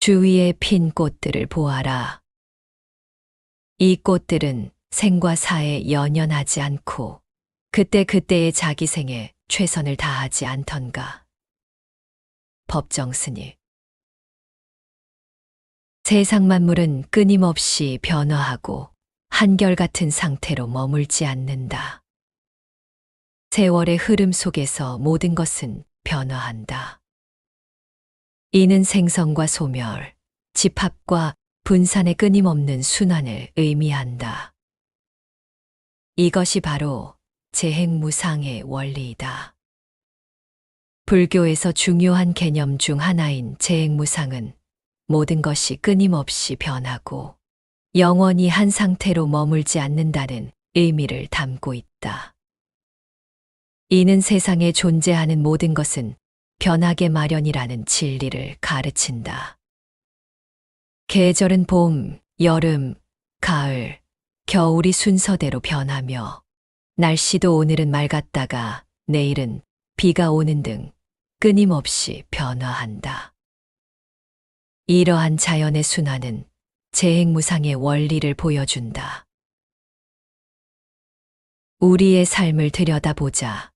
주위에 핀 꽃들을 보아라. 이 꽃들은 생과 사에 연연하지 않고 그때그때의 자기 생에 최선을 다하지 않던가. 법정스님. 세상 만물은 끊임없이 변화하고 한결같은 상태로 머물지 않는다. 세월의 흐름 속에서 모든 것은 변화한다. 이는 생성과 소멸, 집합과 분산의 끊임없는 순환을 의미한다. 이것이 바로 재행무상의 원리이다. 불교에서 중요한 개념 중 하나인 재행무상은 모든 것이 끊임없이 변하고 영원히 한 상태로 머물지 않는다는 의미를 담고 있다. 이는 세상에 존재하는 모든 것은 변하게 마련이라는 진리를 가르친다. 계절은 봄, 여름, 가을, 겨울이 순서대로 변하며 날씨도 오늘은 맑았다가 내일은 비가 오는 등 끊임없이 변화한다. 이러한 자연의 순환은 재행무상의 원리를 보여준다. 우리의 삶을 들여다보자.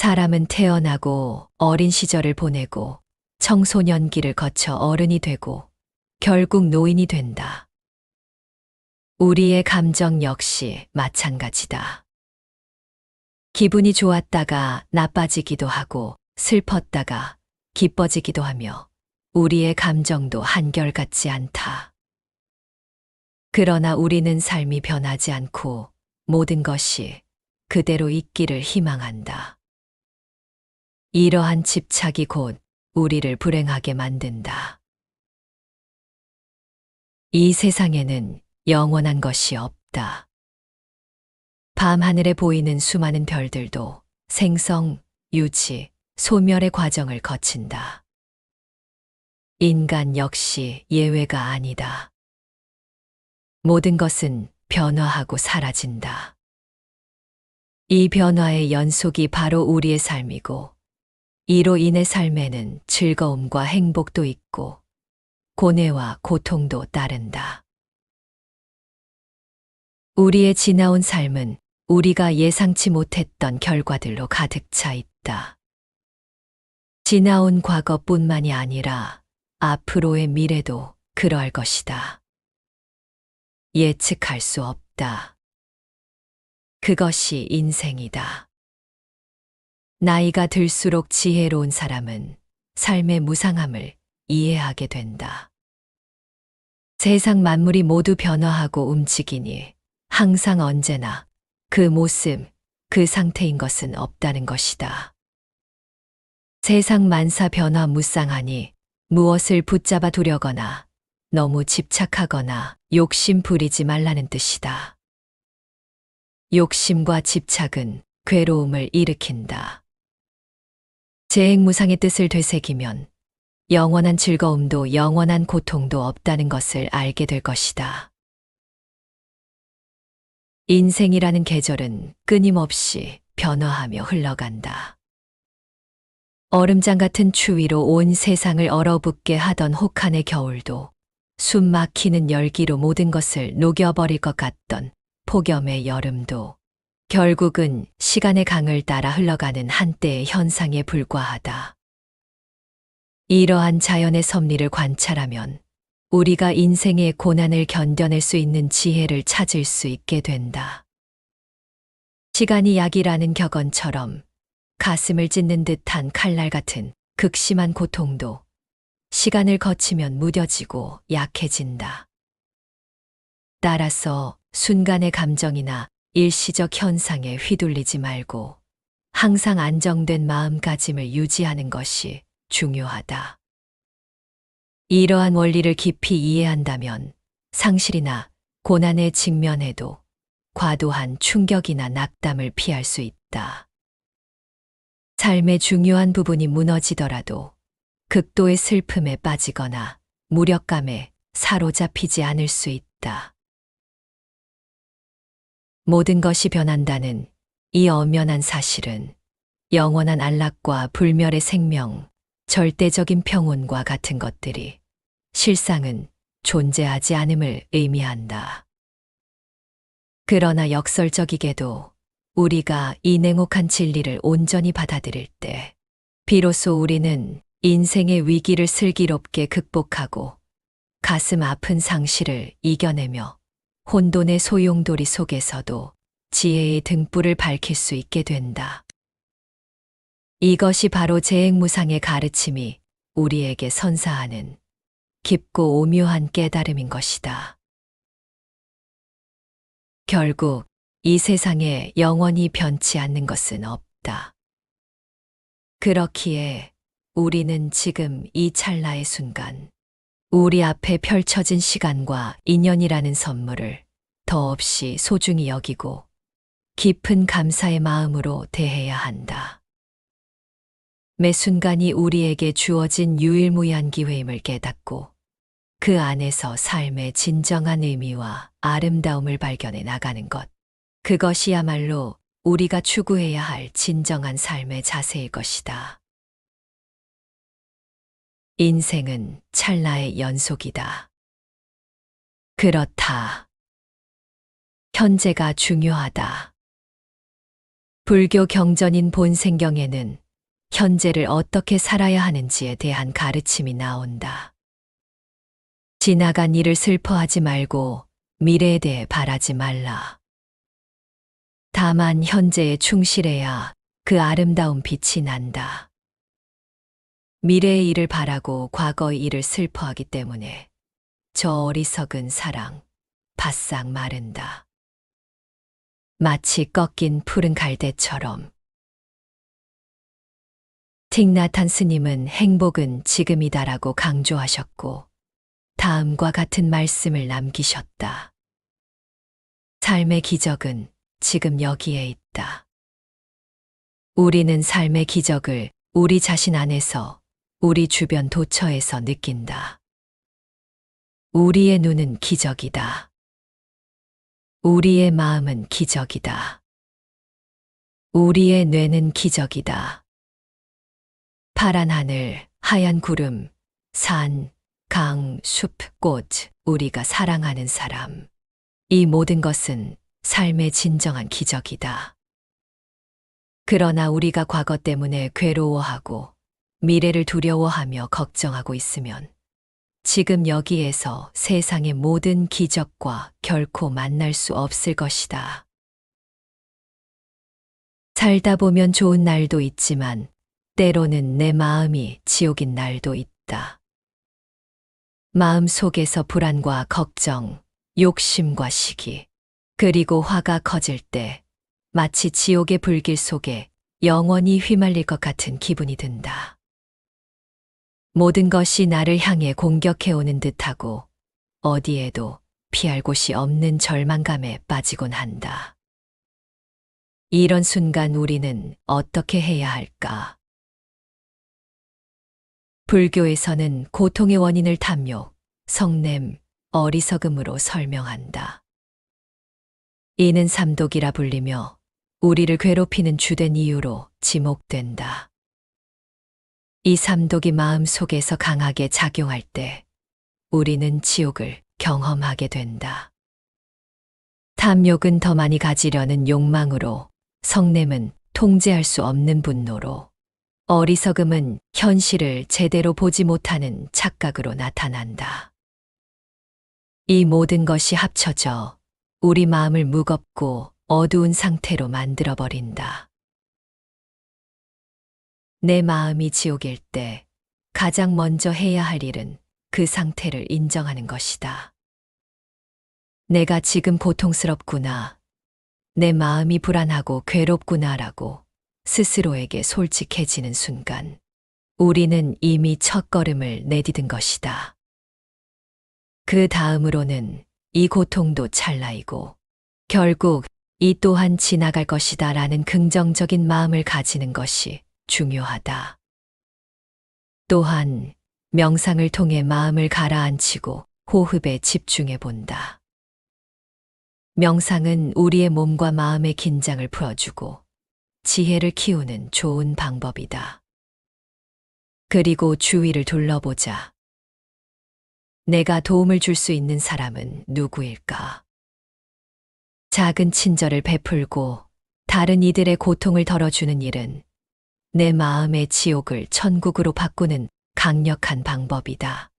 사람은 태어나고 어린 시절을 보내고 청소년기를 거쳐 어른이 되고 결국 노인이 된다. 우리의 감정 역시 마찬가지다. 기분이 좋았다가 나빠지기도 하고 슬펐다가 기뻐지기도 하며 우리의 감정도 한결같지 않다. 그러나 우리는 삶이 변하지 않고 모든 것이 그대로 있기를 희망한다. 이러한 집착이 곧 우리를 불행하게 만든다. 이 세상에는 영원한 것이 없다. 밤하늘에 보이는 수많은 별들도 생성, 유지, 소멸의 과정을 거친다. 인간 역시 예외가 아니다. 모든 것은 변화하고 사라진다. 이 변화의 연속이 바로 우리의 삶이고 이로 인해 삶에는 즐거움과 행복도 있고 고뇌와 고통도 따른다. 우리의 지나온 삶은 우리가 예상치 못했던 결과들로 가득 차 있다. 지나온 과거뿐만이 아니라 앞으로의 미래도 그러할 것이다. 예측할 수 없다. 그것이 인생이다. 나이가 들수록 지혜로운 사람은 삶의 무상함을 이해하게 된다. 세상 만물이 모두 변화하고 움직이니 항상 언제나 그 모습, 그 상태인 것은 없다는 것이다. 세상 만사 변화 무쌍하니 무엇을 붙잡아 두려거나 너무 집착하거나 욕심 부리지 말라는 뜻이다. 욕심과 집착은 괴로움을 일으킨다. 재행무상의 뜻을 되새기면 영원한 즐거움도 영원한 고통도 없다는 것을 알게 될 것이다. 인생이라는 계절은 끊임없이 변화하며 흘러간다. 얼음장 같은 추위로 온 세상을 얼어붙게 하던 혹한의 겨울도 숨 막히는 열기로 모든 것을 녹여버릴 것 같던 폭염의 여름도 결국은 시간의 강을 따라 흘러가는 한때의 현상에 불과하다. 이러한 자연의 섭리를 관찰하면 우리가 인생의 고난을 견뎌낼 수 있는 지혜를 찾을 수 있게 된다. 시간이 약이라는 격언처럼 가슴을 찢는 듯한 칼날 같은 극심한 고통도 시간을 거치면 무뎌지고 약해진다. 따라서 순간의 감정이나 일시적 현상에 휘둘리지 말고 항상 안정된 마음가짐을 유지하는 것이 중요하다. 이러한 원리를 깊이 이해한다면 상실이나 고난에 직면해도 과도한 충격이나 낙담을 피할 수 있다. 삶의 중요한 부분이 무너지더라도 극도의 슬픔에 빠지거나 무력감에 사로잡히지 않을 수 있다. 모든 것이 변한다는 이 엄연한 사실은 영원한 안락과 불멸의 생명, 절대적인 평온과 같은 것들이 실상은 존재하지 않음을 의미한다. 그러나 역설적이게도 우리가 이 냉혹한 진리를 온전히 받아들일 때 비로소 우리는 인생의 위기를 슬기롭게 극복하고 가슴 아픈 상실을 이겨내며 혼돈의 소용돌이 속에서도 지혜의 등불을 밝힐 수 있게 된다. 이것이 바로 재행무상의 가르침이 우리에게 선사하는 깊고 오묘한 깨달음인 것이다. 결국 이 세상에 영원히 변치 않는 것은 없다. 그렇기에 우리는 지금 이 찰나의 순간, 우리 앞에 펼쳐진 시간과 인연이라는 선물을 더없이 소중히 여기고 깊은 감사의 마음으로 대해야 한다. 매 순간이 우리에게 주어진 유일무이한 기회임을 깨닫고 그 안에서 삶의 진정한 의미와 아름다움을 발견해 나가는 것. 그것이야말로 우리가 추구해야 할 진정한 삶의 자세일 것이다. 인생은 찰나의 연속이다. 그렇다. 현재가 중요하다. 불교 경전인 본생경에는 현재를 어떻게 살아야 하는지에 대한 가르침이 나온다. 지나간 일을 슬퍼하지 말고 미래에 대해 바라지 말라. 다만 현재에 충실해야 그 아름다운 빛이 난다. 미래의 일을 바라고 과거의 일을 슬퍼하기 때문에 저 어리석은 사랑 바싹 마른다. 마치 꺾인 푸른 갈대처럼. 틱나탄 스님은 행복은 지금이다라고 강조하셨고 다음과 같은 말씀을 남기셨다. 삶의 기적은 지금 여기에 있다. 우리는 삶의 기적을 우리 자신 안에서, 우리 주변 도처에서 느낀다. 우리의 눈은 기적이다. 우리의 마음은 기적이다. 우리의 뇌는 기적이다. 파란 하늘, 하얀 구름, 산, 강, 숲, 꽃, 우리가 사랑하는 사람. 이 모든 것은 삶의 진정한 기적이다. 그러나 우리가 과거 때문에 괴로워하고 미래를 두려워하며 걱정하고 있으면 지금 여기에서 세상의 모든 기적과 결코 만날 수 없을 것이다. 살다 보면 좋은 날도 있지만 때로는 내 마음이 지옥인 날도 있다. 마음 속에서 불안과 걱정, 욕심과 시기, 그리고 화가 커질 때 마치 지옥의 불길 속에 영원히 휘말릴 것 같은 기분이 든다. 모든 것이 나를 향해 공격해오는 듯하고 어디에도 피할 곳이 없는 절망감에 빠지곤 한다. 이런 순간 우리는 어떻게 해야 할까? 불교에서는 고통의 원인을 탐욕, 성냄, 어리석음으로 설명한다. 이는 삼독이라 불리며 우리를 괴롭히는 주된 이유로 지목된다. 이 삼독이 마음 속에서 강하게 작용할 때 우리는 지옥을 경험하게 된다. 탐욕은 더 많이 가지려는 욕망으로, 성냄은 통제할 수 없는 분노로, 어리석음은 현실을 제대로 보지 못하는 착각으로 나타난다. 이 모든 것이 합쳐져 우리 마음을 무겁고 어두운 상태로 만들어버린다. 내 마음이 지옥일 때 가장 먼저 해야 할 일은 그 상태를 인정하는 것이다. 내가 지금 고통스럽구나, 내 마음이 불안하고 괴롭구나라고 스스로에게 솔직해지는 순간 우리는 이미 첫걸음을 내디딘 것이다. 그 다음으로는 이 고통도 찰나이고 결국 이 또한 지나갈 것이다 라는 긍정적인 마음을 가지는 것이 중요하다. 또한 명상을 통해 마음을 가라앉히고 호흡에 집중해 본다. 명상은 우리의 몸과 마음의 긴장을 풀어주고 지혜를 키우는 좋은 방법이다. 그리고 주위를 둘러보자. 내가 도움을 줄 수 있는 사람은 누구일까? 작은 친절을 베풀고 다른 이들의 고통을 덜어주는 일은 내 마음의 지옥을 천국으로 바꾸는 강력한 방법이다.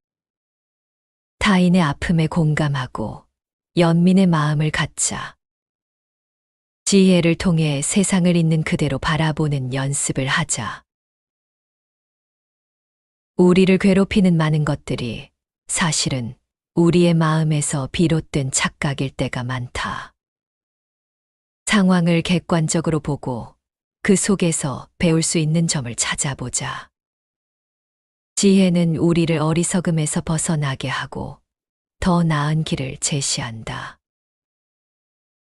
타인의 아픔에 공감하고 연민의 마음을 갖자. 지혜를 통해 세상을 있는 그대로 바라보는 연습을 하자. 우리를 괴롭히는 많은 것들이 사실은 우리의 마음에서 비롯된 착각일 때가 많다. 상황을 객관적으로 보고 그 속에서 배울 수 있는 점을 찾아보자. 지혜는 우리를 어리석음에서 벗어나게 하고 더 나은 길을 제시한다.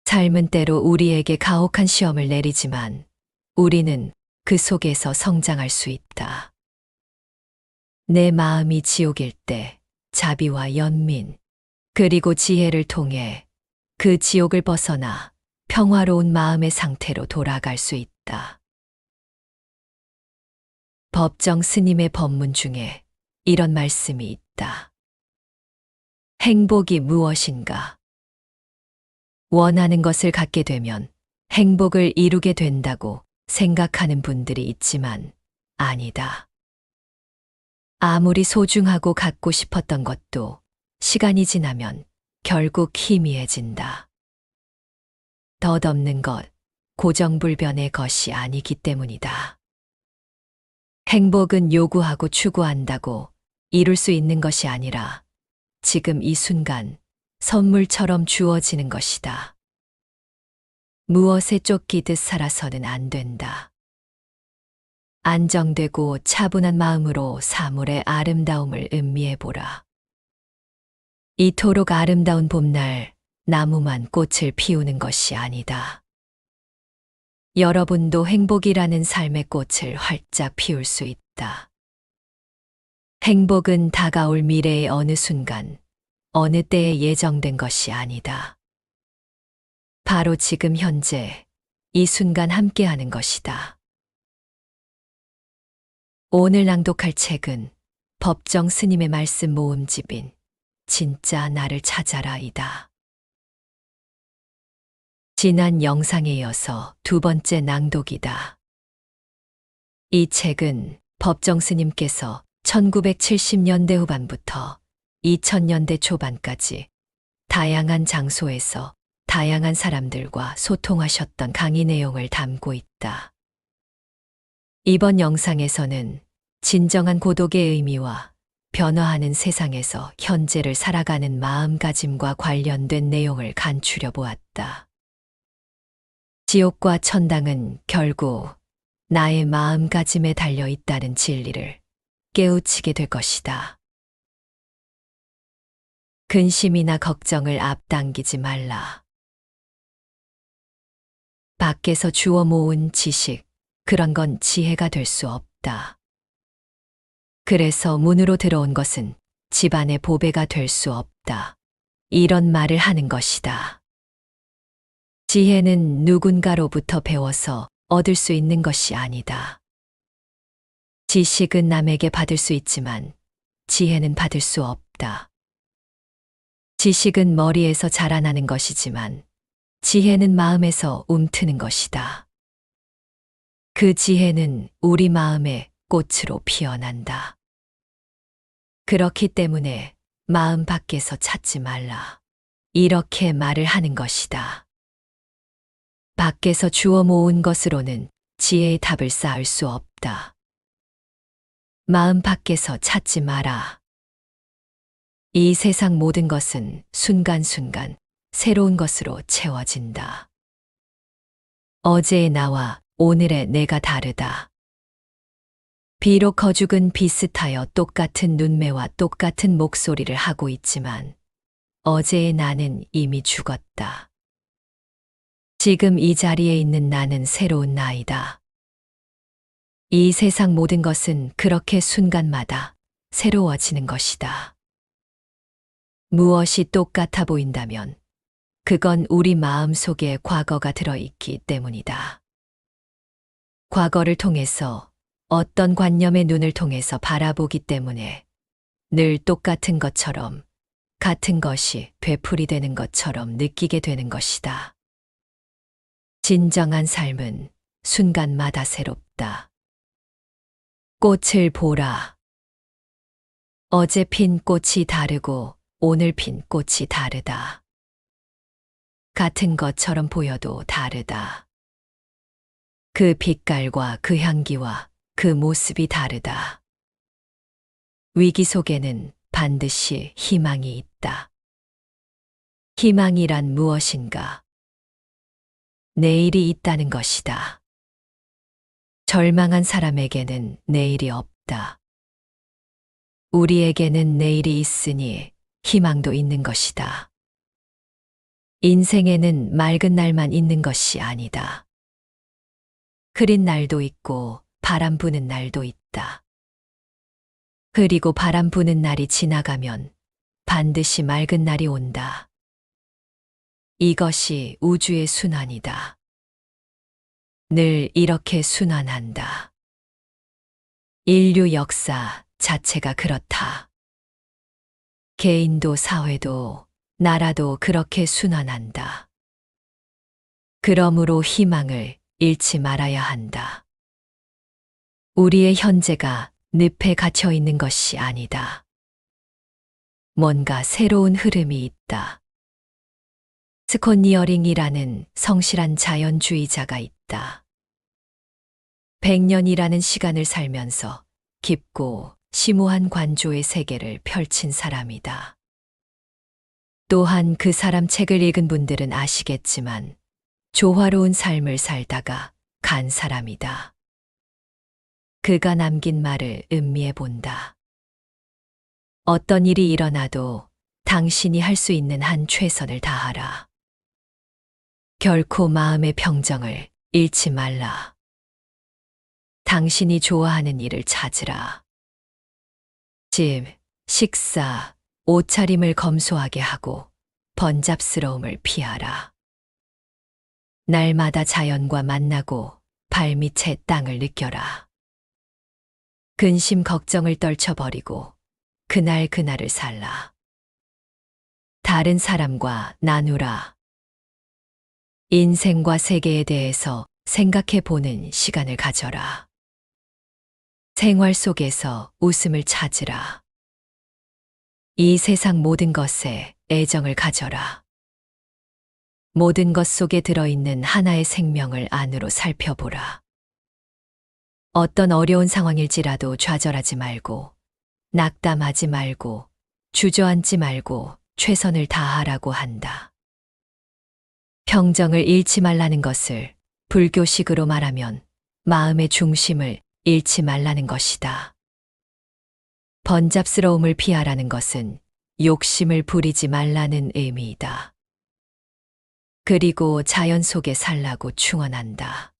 삶은 때로 우리에게 가혹한 시험을 내리지만 우리는 그 속에서 성장할 수 있다. 내 마음이 지옥일 때 자비와 연민, 그리고 지혜를 통해 그 지옥을 벗어나 평화로운 마음의 상태로 돌아갈 수 있다. 법정 스님의 법문 중에 이런 말씀이 있다. 행복이 무엇인가? 원하는 것을 갖게 되면 행복을 이루게 된다고 생각하는 분들이 있지만 아니다. 아무리 소중하고 갖고 싶었던 것도 시간이 지나면 결국 희미해진다. 덧없는 것, 고정불변의 것이 아니기 때문이다. 행복은 요구하고 추구한다고 이룰 수 있는 것이 아니라 지금 이 순간 선물처럼 주어지는 것이다. 무엇에 쫓기듯 살아서는 안 된다. 안정되고 차분한 마음으로 사물의 아름다움을 음미해보라. 이토록 아름다운 봄날, 나무만 꽃을 피우는 것이 아니다. 여러분도 행복이라는 삶의 꽃을 활짝 피울 수 있다. 행복은 다가올 미래의 어느 순간, 어느 때에 예정된 것이 아니다. 바로 지금 현재, 이 순간 함께하는 것이다. 오늘 낭독할 책은 법정 스님의 말씀 모음집인 진짜 나를 찾아라이다. 지난 영상에 이어서 두 번째 낭독이다. 이 책은 법정 스님께서 1970년대 후반부터 2000년대 초반까지 다양한 장소에서 다양한 사람들과 소통하셨던 강의 내용을 담고 있다. 이번 영상에서는 진정한 고독의 의미와 변화하는 세상에서 현재를 살아가는 마음가짐과 관련된 내용을 간추려 보았다. 지옥과 천당은 결국 나의 마음가짐에 달려 있다는 진리를 깨우치게 될 것이다. 근심이나 걱정을 앞당기지 말라. 밖에서 주워 모은 지식, 그런 건 지혜가 될 수 없다. 그래서 문으로 들어온 것은 집안의 보배가 될 수 없다. 이런 말을 하는 것이다. 지혜는 누군가로부터 배워서 얻을 수 있는 것이 아니다. 지식은 남에게 받을 수 있지만 지혜는 받을 수 없다. 지식은 머리에서 자라나는 것이지만 지혜는 마음에서 움트는 것이다. 그 지혜는 우리 마음의 꽃으로 피어난다. 그렇기 때문에 마음 밖에서 찾지 말라. 이렇게 말을 하는 것이다. 밖에서 주워 모은 것으로는 지혜의 탑을 쌓을 수 없다. 마음 밖에서 찾지 마라. 이 세상 모든 것은 순간순간 새로운 것으로 채워진다. 어제의 나와 오늘의 내가 다르다. 비록 거죽은 비슷하여 똑같은 눈매와 똑같은 목소리를 하고 있지만 어제의 나는 이미 죽었다. 지금 이 자리에 있는 나는 새로운 나이다. 이 세상 모든 것은 그렇게 순간마다 새로워지는 것이다. 무엇이 똑같아 보인다면 그건 우리 마음 속에 과거가 들어있기 때문이다. 과거를 통해서 어떤 관념의 눈을 통해서 바라보기 때문에 늘 똑같은 것처럼, 같은 것이 되풀이되는 것처럼 느끼게 되는 것이다. 진정한 삶은 순간마다 새롭다. 꽃을 보라. 어제 핀 꽃이 다르고 오늘 핀 꽃이 다르다. 같은 것처럼 보여도 다르다. 그 빛깔과 그 향기와 그 모습이 다르다. 위기 속에는 반드시 희망이 있다. 희망이란 무엇인가? 내일이 있다는 것이다. 절망한 사람에게는 내일이 없다. 우리에게는 내일이 있으니 희망도 있는 것이다. 인생에는 맑은 날만 있는 것이 아니다. 흐린 날도 있고 바람 부는 날도 있다. 그리고 바람 부는 날이 지나가면 반드시 맑은 날이 온다. 이것이 우주의 순환이다. 늘 이렇게 순환한다. 인류 역사 자체가 그렇다. 개인도 사회도 나라도 그렇게 순환한다. 그러므로 희망을 잃지 말아야 한다. 우리의 현재가 늪에 갇혀 있는 것이 아니다. 뭔가 새로운 흐름이 있다. 스콧니어링이라는 성실한 자연주의자가 있다. 100년이라는 시간을 살면서 깊고 심오한 관조의 세계를 펼친 사람이다. 또한 그 사람 책을 읽은 분들은 아시겠지만 조화로운 삶을 살다가 간 사람이다. 그가 남긴 말을 음미해 본다. 어떤 일이 일어나도 당신이 할 수 있는 한 최선을 다하라. 결코 마음의 평정을 잃지 말라. 당신이 좋아하는 일을 찾으라. 집, 식사, 옷차림을 검소하게 하고 번잡스러움을 피하라. 날마다 자연과 만나고 발밑의 땅을 느껴라. 근심 걱정을 떨쳐버리고 그날그날을 살라. 다른 사람과 나누라. 인생과 세계에 대해서 생각해 보는 시간을 가져라. 생활 속에서 웃음을 찾으라. 이 세상 모든 것에 애정을 가져라. 모든 것 속에 들어있는 하나의 생명을 안으로 살펴보라. 어떤 어려운 상황일지라도 좌절하지 말고, 낙담하지 말고, 주저앉지 말고 최선을 다하라고 한다. 평정을 잃지 말라는 것을 불교식으로 말하면 마음의 중심을 잃지 말라는 것이다. 번잡스러움을 피하라는 것은 욕심을 부리지 말라는 의미이다. 그리고 자연 속에 살라고 충언한다.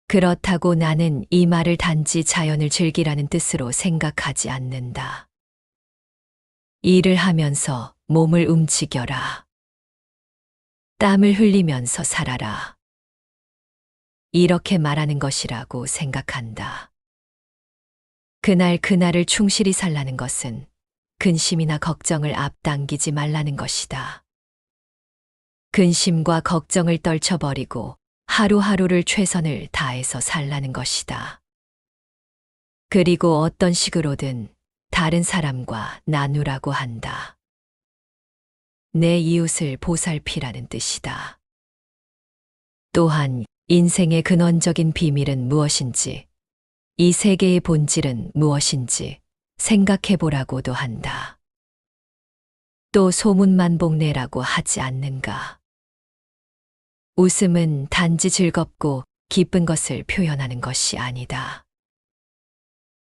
그렇다고 나는 이 말을 단지 자연을 즐기라는 뜻으로 생각하지 않는다. 일을 하면서 몸을 움직여라. 땀을 흘리면서 살아라. 이렇게 말하는 것이라고 생각한다. 그날을 충실히 살라는 것은 근심이나 걱정을 앞당기지 말라는 것이다. 근심과 걱정을 떨쳐버리고 하루하루를 최선을 다해서 살라는 것이다. 그리고 어떤 식으로든 다른 사람과 나누라고 한다. 내 이웃을 보살피라는 뜻이다. 또한 인생의 근원적인 비밀은 무엇인지, 이 세계의 본질은 무엇인지 생각해 보라고도 한다. 또 소문만복내라고 하지 않는가? 웃음은 단지 즐겁고 기쁜 것을 표현하는 것이 아니다.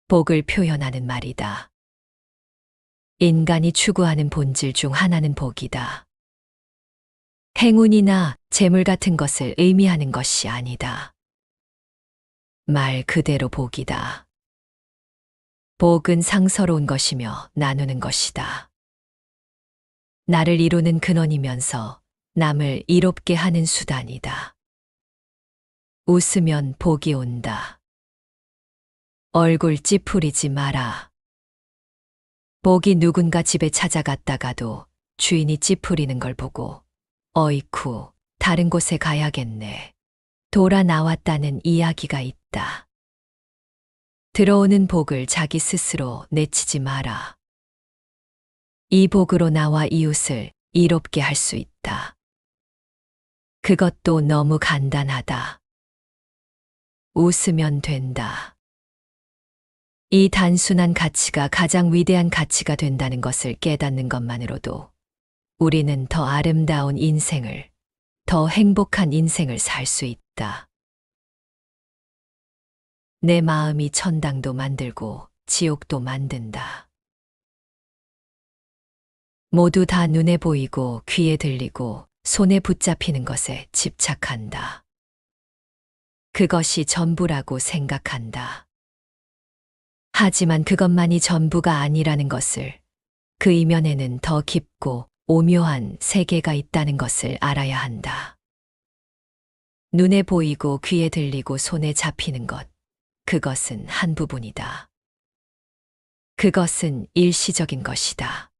복을 표현하는 말이다. 인간이 추구하는 본질 중 하나는 복이다. 행운이나 재물 같은 것을 의미하는 것이 아니다. 말 그대로 복이다. 복은 상서로운 것이며 나누는 것이다. 나를 이루는 근원이면서 남을 이롭게 하는 수단이다. 웃으면 복이 온다. 얼굴 찌푸리지 마라. 복이 누군가 집에 찾아갔다가도 주인이 찌푸리는 걸 보고 어이쿠, 다른 곳에 가야겠네. 돌아 나왔다는 이야기가 있다. 들어오는 복을 자기 스스로 내치지 마라. 이 복으로 나와 이웃을 이롭게 할 수 있다. 그것도 너무 간단하다. 웃으면 된다. 이 단순한 가치가 가장 위대한 가치가 된다는 것을 깨닫는 것만으로도 우리는 더 아름다운 인생을, 더 행복한 인생을 살 수 있다. 내 마음이 천당도 만들고 지옥도 만든다. 모두 다 눈에 보이고 귀에 들리고 손에 붙잡히는 것에 집착한다. 그것이 전부라고 생각한다. 하지만 그것만이 전부가 아니라는 것을, 그 이면에는 더 깊고 오묘한 세계가 있다는 것을 알아야 한다. 눈에 보이고 귀에 들리고 손에 잡히는 것, 그것은 한 부분이다. 그것은 일시적인 것이다.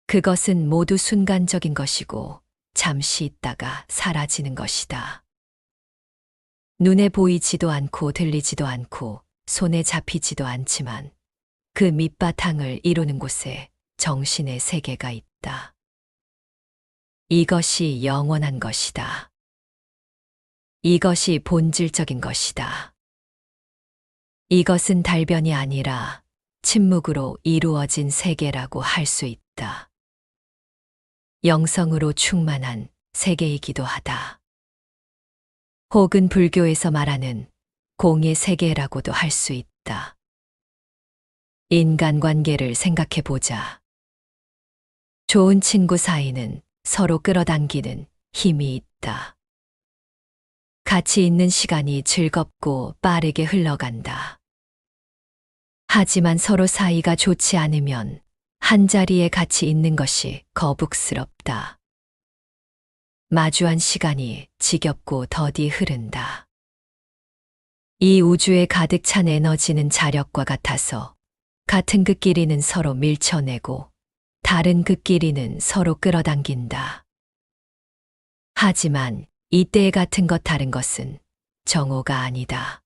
그것은 모두 순간적인 것이고 잠시 있다가 사라지는 것이다. 눈에 보이지도 않고 들리지도 않고 손에 잡히지도 않지만 그 밑바탕을 이루는 곳에 정신의 세계가 있다. 이것이 영원한 것이다. 이것이 본질적인 것이다. 이것은 달변이 아니라 침묵으로 이루어진 세계라고 할 수 있다. 영성으로 충만한 세계이기도 하다. 혹은 불교에서 말하는 공의 세계라고도 할 수 있다. 인간관계를 생각해 보자. 좋은 친구 사이는 서로 끌어당기는 힘이 있다. 같이 있는 시간이 즐겁고 빠르게 흘러간다. 하지만 서로 사이가 좋지 않으면 한자리에 같이 있는 것이 거북스럽다. 마주한 시간이 지겹고 더디 흐른다. 이 우주에 가득 찬 에너지는 자력과 같아서 같은 극끼리는 서로 밀쳐내고 다른 극끼리는 서로 끌어당긴다. 하지만 이때의 같은 것 다른 것은 정오가 아니다.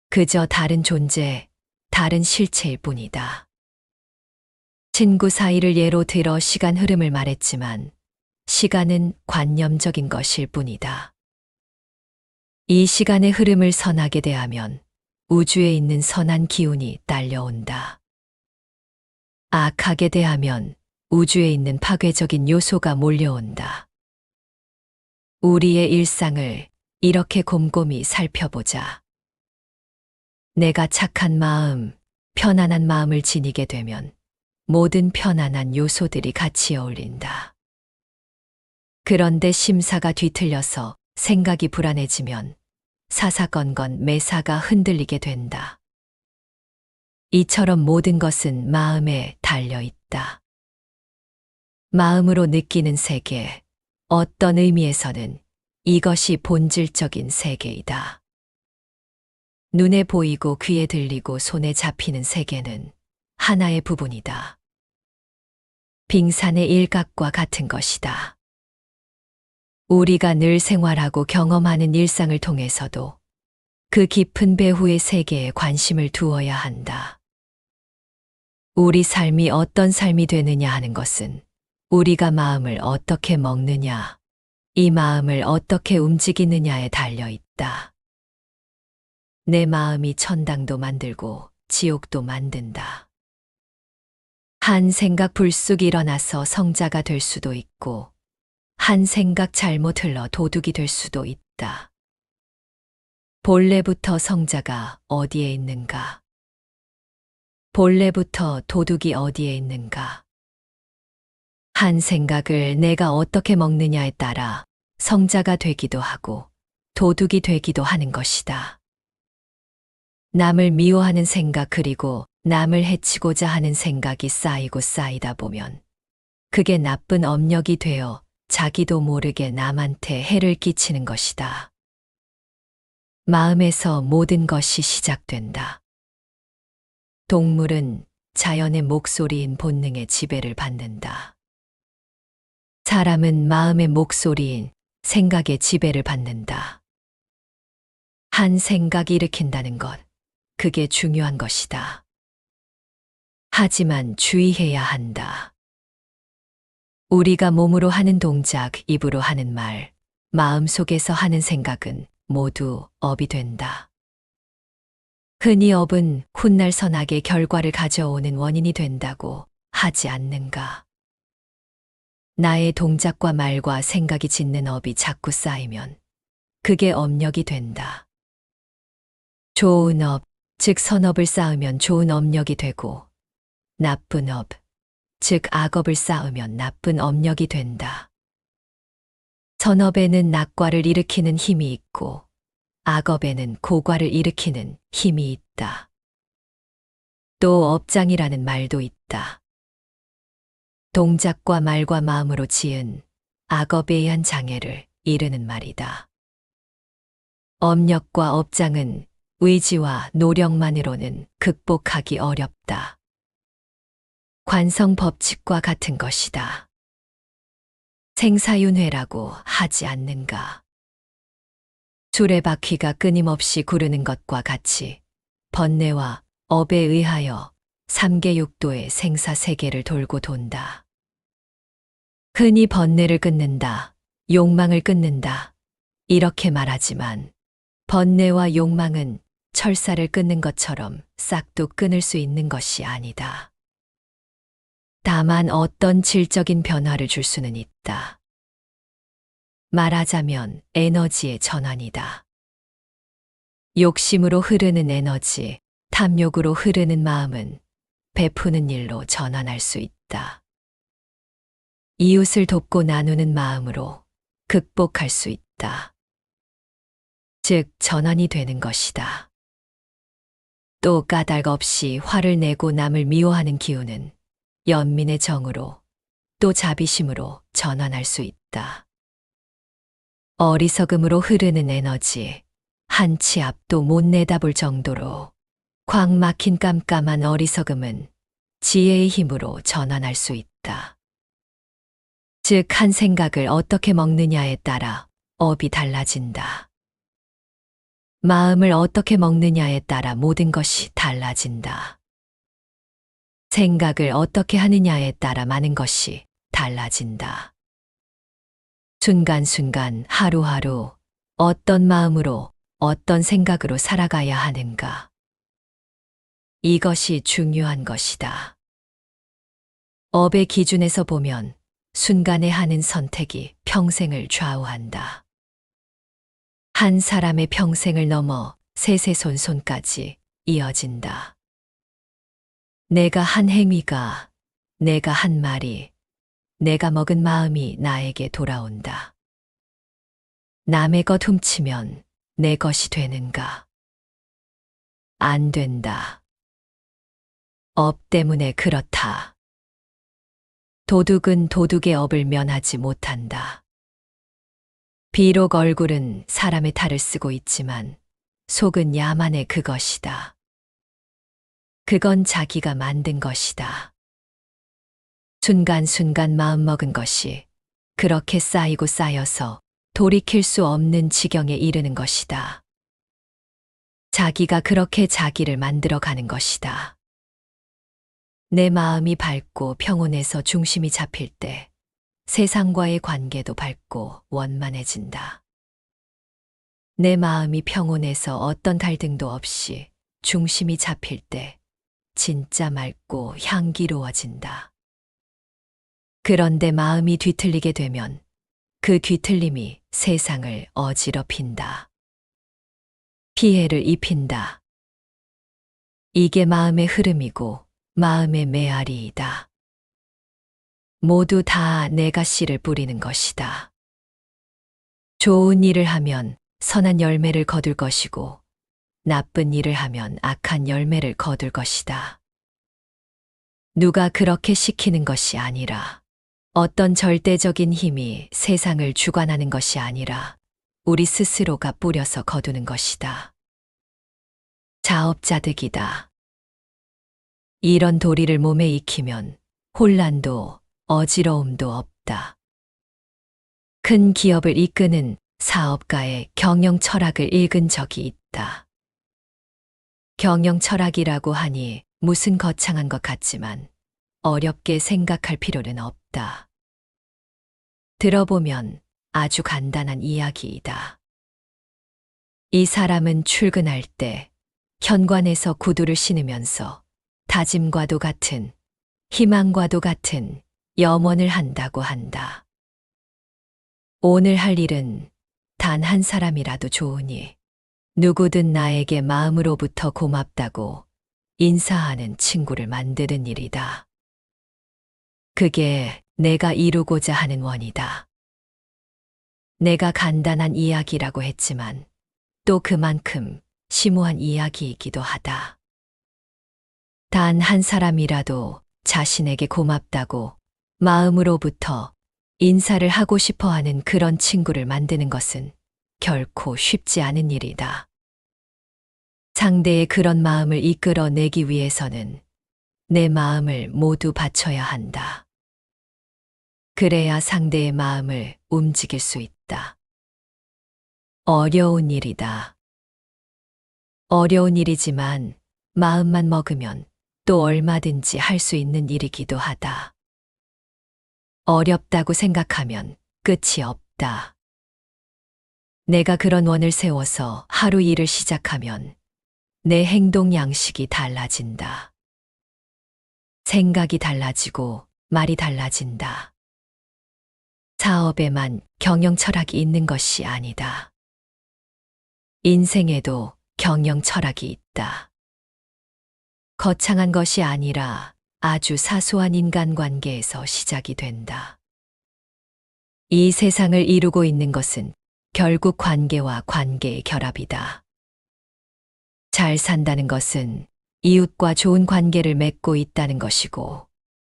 그저 다른 존재, 다른 실체일 뿐이다. 친구 사이를 예로 들어 시간 흐름을 말했지만 시간은 관념적인 것일 뿐이다. 이 시간의 흐름을 선하게 대하면 우주에 있는 선한 기운이 딸려온다. 악하게 대하면 우주에 있는 파괴적인 요소가 몰려온다. 우리의 일상을 이렇게 곰곰이 살펴보자. 내가 착한 마음, 편안한 마음을 지니게 되면 모든 편안한 요소들이 같이 어울린다. 그런데 심사가 뒤틀려서 생각이 불안해지면 사사건건 매사가 흔들리게 된다. 이처럼 모든 것은 마음에 달려 있다. 마음으로 느끼는 세계, 어떤 의미에서는 이것이 본질적인 세계이다. 눈에 보이고 귀에 들리고 손에 잡히는 세계는 하나의 부분이다. 빙산의 일각과 같은 것이다. 우리가 늘 생활하고 경험하는 일상을 통해서도 그 깊은 배후의 세계에 관심을 두어야 한다. 우리 삶이 어떤 삶이 되느냐 하는 것은 우리가 마음을 어떻게 먹느냐, 이 마음을 어떻게 움직이느냐에 달려 있다. 내 마음이 천당도 만들고 지옥도 만든다. 한 생각 불쑥 일어나서 성자가 될 수도 있고, 한 생각 잘못 흘러 도둑이 될 수도 있다. 본래부터 성자가 어디에 있는가? 본래부터 도둑이 어디에 있는가? 한 생각을 내가 어떻게 먹느냐에 따라 성자가 되기도 하고 도둑이 되기도 하는 것이다. 남을 미워하는 생각 그리고 남을 해치고자 하는 생각이 쌓이고 쌓이다 보면 그게 나쁜 업력이 되어 자기도 모르게 남한테 해를 끼치는 것이다. 마음에서 모든 것이 시작된다. 동물은 자연의 목소리인 본능의 지배를 받는다. 사람은 마음의 목소리인 생각의 지배를 받는다. 한 생각이 일으킨다는 것, 그게 중요한 것이다. 하지만 주의해야 한다. 우리가 몸으로 하는 동작, 입으로 하는 말, 마음속에서 하는 생각은 모두 업이 된다. 흔히 업은 훗날 선악의 결과를 가져오는 원인이 된다고 하지 않는가? 나의 동작과 말과 생각이 짓는 업이 자꾸 쌓이면 그게 업력이 된다. 좋은 업, 즉 선업을 쌓으면 좋은 업력이 되고 나쁜 업, 즉 악업을 쌓으면 나쁜 업력이 된다. 선업에는 낙과를 일으키는 힘이 있고 악업에는 고과를 일으키는 힘이 있다. 또 업장이라는 말도 있다. 동작과 말과 마음으로 지은 악업에 의한 장애를 이르는 말이다. 업력과 업장은 의지와 노력만으로는 극복하기 어렵다. 관성 법칙과 같은 것이다. 생사윤회라고 하지 않는가? 수레바퀴가 끊임없이 구르는 것과 같이 번뇌와 업에 의하여 삼계육도의 생사세계를 돌고 돈다. 흔히 번뇌를 끊는다, 욕망을 끊는다, 이렇게 말하지만 번뇌와 욕망은 철사를 끊는 것처럼 싹도 끊을 수 있는 것이 아니다. 다만 어떤 질적인 변화를 줄 수는 있다. 말하자면 에너지의 전환이다. 욕심으로 흐르는 에너지, 탐욕으로 흐르는 마음은 베푸는 일로 전환할 수 있다. 이웃을 돕고 나누는 마음으로 극복할 수 있다. 즉, 전환이 되는 것이다. 또 까닭 없이 화를 내고 남을 미워하는 기운은 연민의 정으로 또 자비심으로 전환할 수 있다. 어리석음으로 흐르는 에너지, 한 치 앞도 못 내다볼 정도로 꽉 막힌 깜깜한 어리석음은 지혜의 힘으로 전환할 수 있다. 즉, 한 생각을 어떻게 먹느냐에 따라 업이 달라진다. 마음을 어떻게 먹느냐에 따라 모든 것이 달라진다. 생각을 어떻게 하느냐에 따라 많은 것이 달라진다. 순간순간 하루하루 어떤 마음으로 어떤 생각으로 살아가야 하는가? 이것이 중요한 것이다. 업의 기준에서 보면 순간에 하는 선택이 평생을 좌우한다. 한 사람의 평생을 넘어 세세손손까지 이어진다. 내가 한 행위가, 내가 한 말이, 내가 먹은 마음이 나에게 돌아온다. 남의 것 훔치면 내 것이 되는가? 안 된다. 업 때문에 그렇다. 도둑은 도둑의 업을 면하지 못한다. 비록 얼굴은 사람의 탈을 쓰고 있지만 속은 야만의 그것이다. 그건 자기가 만든 것이다. 순간순간 마음먹은 것이 그렇게 쌓이고 쌓여서 돌이킬 수 없는 지경에 이르는 것이다. 자기가 그렇게 자기를 만들어가는 것이다. 내 마음이 밝고 평온해서 중심이 잡힐 때 세상과의 관계도 밝고 원만해진다. 내 마음이 평온해서 어떤 갈등도 없이 중심이 잡힐 때 진짜 맑고 향기로워진다. 그런데 마음이 뒤틀리게 되면 그 뒤틀림이 세상을 어지럽힌다. 피해를 입힌다. 이게 마음의 흐름이고 마음의 메아리이다. 모두 다 내가 씨를 뿌리는 것이다. 좋은 일을 하면 선한 열매를 거둘 것이고 나쁜 일을 하면 악한 열매를 거둘 것이다. 누가 그렇게 시키는 것이 아니라 어떤 절대적인 힘이 세상을 주관하는 것이 아니라 우리 스스로가 뿌려서 거두는 것이다. 자업자득이다. 이런 도리를 몸에 익히면 혼란도 어지러움도 없다. 큰 기업을 이끄는 사업가의 경영 철학을 읽은 적이 있다. 경영 철학이라고 하니 무슨 거창한 것 같지만 어렵게 생각할 필요는 없다. 들어보면 아주 간단한 이야기이다. 이 사람은 출근할 때 현관에서 구두를 신으면서 다짐과도 같은, 희망과도 같은 염원을 한다고 한다. 오늘 할 일은 단 한 사람이라도 좋으니 누구든 나에게 마음으로부터 고맙다고 인사하는 친구를 만드는 일이다. 그게 내가 이루고자 하는 원이다. 내가 간단한 이야기라고 했지만 또 그만큼 심오한 이야기이기도 하다. 단 한 사람이라도 자신에게 고맙다고 마음으로부터 인사를 하고 싶어 하는 그런 친구를 만드는 것은 결코 쉽지 않은 일이다. 상대의 그런 마음을 이끌어내기 위해서는 내 마음을 모두 바쳐야 한다. 그래야 상대의 마음을 움직일 수 있다. 어려운 일이다. 어려운 일이지만 마음만 먹으면 또 얼마든지 할 수 있는 일이기도 하다. 어렵다고 생각하면 끝이 없다. 내가 그런 원을 세워서 하루 일을 시작하면 내 행동 양식이 달라진다. 생각이 달라지고 말이 달라진다. 사업에만 경영 철학이 있는 것이 아니다. 인생에도 경영 철학이 있다. 거창한 것이 아니라 아주 사소한 인간관계에서 시작이 된다. 이 세상을 이루고 있는 것은 결국 관계와 관계의 결합이다. 잘 산다는 것은 이웃과 좋은 관계를 맺고 있다는 것이고,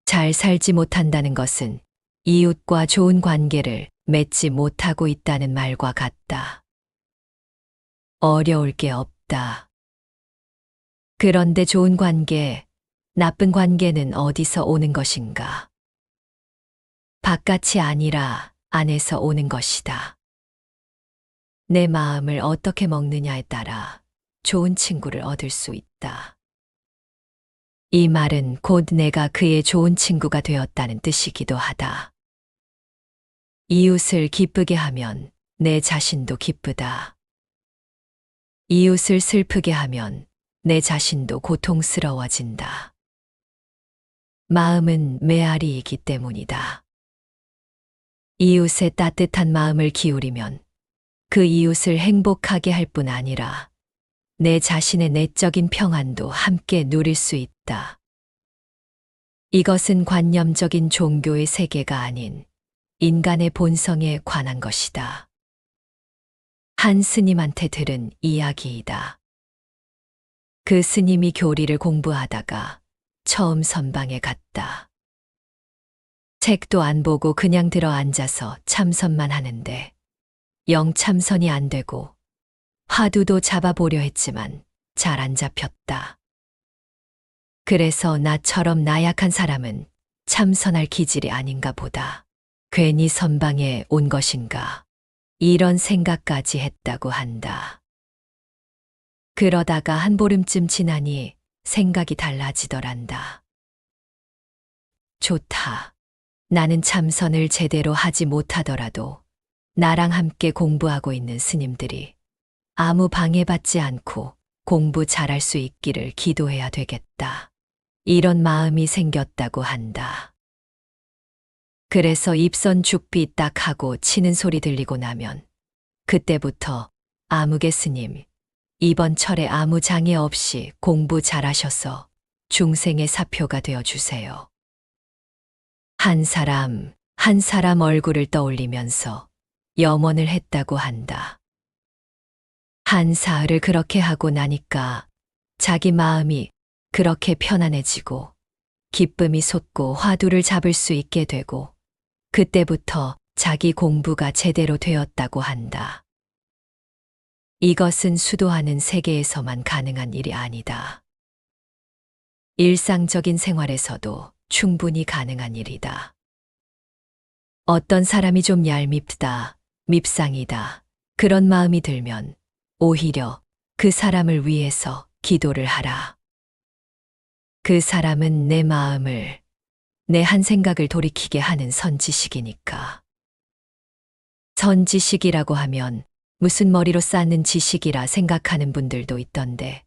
잘 살지 못한다는 것은 이웃과 좋은 관계를 맺지 못하고 있다는 말과 같다. 어려울 게 없다. 그런데 좋은 관계, 나쁜 관계는 어디서 오는 것인가? 바깥이 아니라 안에서 오는 것이다. 내 마음을 어떻게 먹느냐에 따라 좋은 친구를 얻을 수 있다. 이 말은 곧 내가 그의 좋은 친구가 되었다는 뜻이기도 하다. 이웃을 기쁘게 하면 내 자신도 기쁘다. 이웃을 슬프게 하면 내 자신도 고통스러워진다. 마음은 메아리이기 때문이다. 이웃의 따뜻한 마음을 기울이면 그 이웃을 행복하게 할 뿐 아니라 내 자신의 내적인 평안도 함께 누릴 수 있다. 이것은 관념적인 종교의 세계가 아닌 인간의 본성에 관한 것이다. 한 스님한테 들은 이야기이다. 그 스님이 교리를 공부하다가 처음 선방에 갔다. 책도 안 보고 그냥 들어 앉아서 참선만 하는데 영 참선이 안 되고 화두도 잡아보려 했지만 잘 안 잡혔다. 그래서 나처럼 나약한 사람은 참선할 기질이 아닌가 보다. 괜히 선방에 온 것인가. 이런 생각까지 했다고 한다. 그러다가 한 보름쯤 지나니 생각이 달라지더란다. 좋다. 나는 참선을 제대로 하지 못하더라도 나랑 함께 공부하고 있는 스님들이 아무 방해받지 않고 공부 잘할 수 있기를 기도해야 되겠다. 이런 마음이 생겼다고 한다. 그래서 입선 죽비 딱 하고 치는 소리 들리고 나면 그때부터 아무개 스님, 이번 철에 아무 장애 없이 공부 잘하셔서 중생의 사표가 되어주세요. 한 사람 한 사람 얼굴을 떠올리면서 염원을 했다고 한다. 한 사흘을 그렇게 하고 나니까 자기 마음이 그렇게 편안해지고 기쁨이 솟고 화두를 잡을 수 있게 되고 그때부터 자기 공부가 제대로 되었다고 한다. 이것은 수도하는 세계에서만 가능한 일이 아니다. 일상적인 생활에서도 충분히 가능한 일이다. 어떤 사람이 좀 얄밉다, 밉상이다, 그런 마음이 들면 오히려 그 사람을 위해서 기도를 하라. 그 사람은 내 마음을, 내 한 생각을 돌이키게 하는 선지식이니까. 선지식이라고 하면 무슨 머리로 쌓는 지식이라 생각하는 분들도 있던데,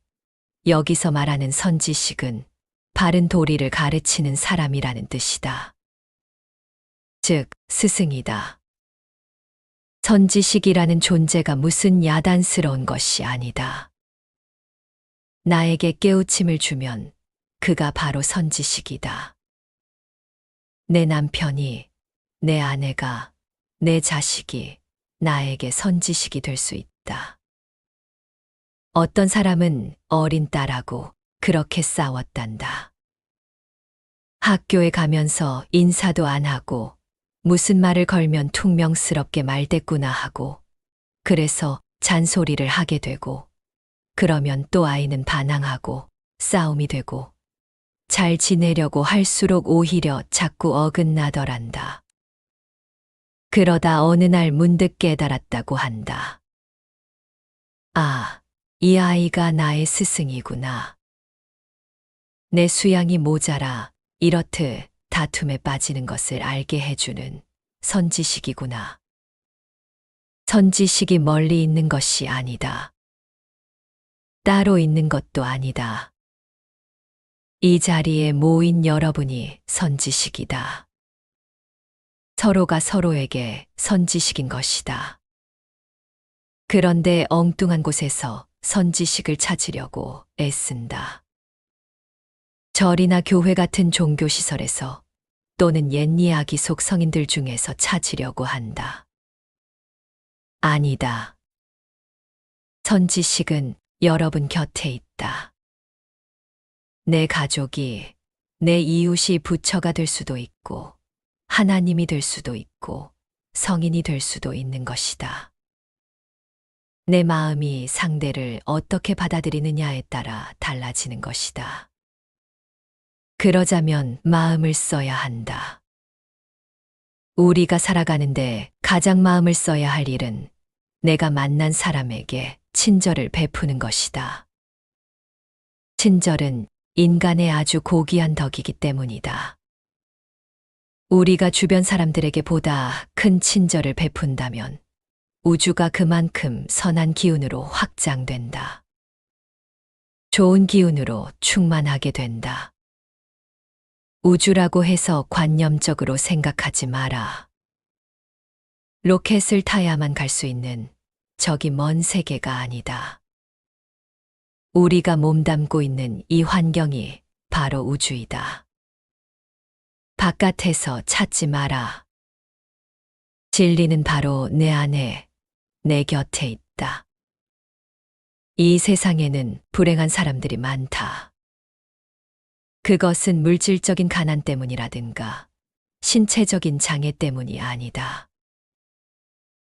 여기서 말하는 선지식은 바른 도리를 가르치는 사람이라는 뜻이다. 즉, 스승이다. 선지식이라는 존재가 무슨 야단스러운 것이 아니다. 나에게 깨우침을 주면 그가 바로 선지식이다. 내 남편이, 내 아내가, 내 자식이 나에게 선지식이 될 수 있다. 어떤 사람은 어린 딸하고 그렇게 싸웠단다. 학교에 가면서 인사도 안 하고 무슨 말을 걸면 퉁명스럽게 말대꾸나 하고, 그래서 잔소리를 하게 되고, 그러면 또 아이는 반항하고 싸움이 되고, 잘 지내려고 할수록 오히려 자꾸 어긋나더란다. 그러다 어느 날 문득 깨달았다고 한다. 아, 이 아이가 나의 스승이구나. 내 수양이 모자라 이렇듯 다툼에 빠지는 것을 알게 해주는 선지식이구나. 선지식이 멀리 있는 것이 아니다. 따로 있는 것도 아니다. 이 자리에 모인 여러분이 선지식이다. 서로가 서로에게 선지식인 것이다. 그런데 엉뚱한 곳에서 선지식을 찾으려고 애쓴다. 절이나 교회 같은 종교시설에서, 또는 옛 이야기 속 성인들 중에서 찾으려고 한다. 아니다. 선지식은 여러분 곁에 있다. 내 가족이, 내 이웃이 부처가 될 수도 있고, 하나님이 될 수도 있고, 성인이 될 수도 있는 것이다. 내 마음이 상대를 어떻게 받아들이느냐에 따라 달라지는 것이다. 그러자면 마음을 써야 한다. 우리가 살아가는데 가장 마음을 써야 할 일은 내가 만난 사람에게 친절을 베푸는 것이다. 친절은 인간의 아주 고귀한 덕이기 때문이다. 우리가 주변 사람들에게 보다 큰 친절을 베푼다면 우주가 그만큼 선한 기운으로 확장된다. 좋은 기운으로 충만하게 된다. 우주라고 해서 관념적으로 생각하지 마라. 로켓을 타야만 갈 수 있는 저기 먼 세계가 아니다. 우리가 몸담고 있는 이 환경이 바로 우주이다. 바깥에서 찾지 마라. 진리는 바로 내 안에, 내 곁에 있다. 이 세상에는 불행한 사람들이 많다. 그것은 물질적인 가난 때문이라든가 신체적인 장애 때문이 아니다.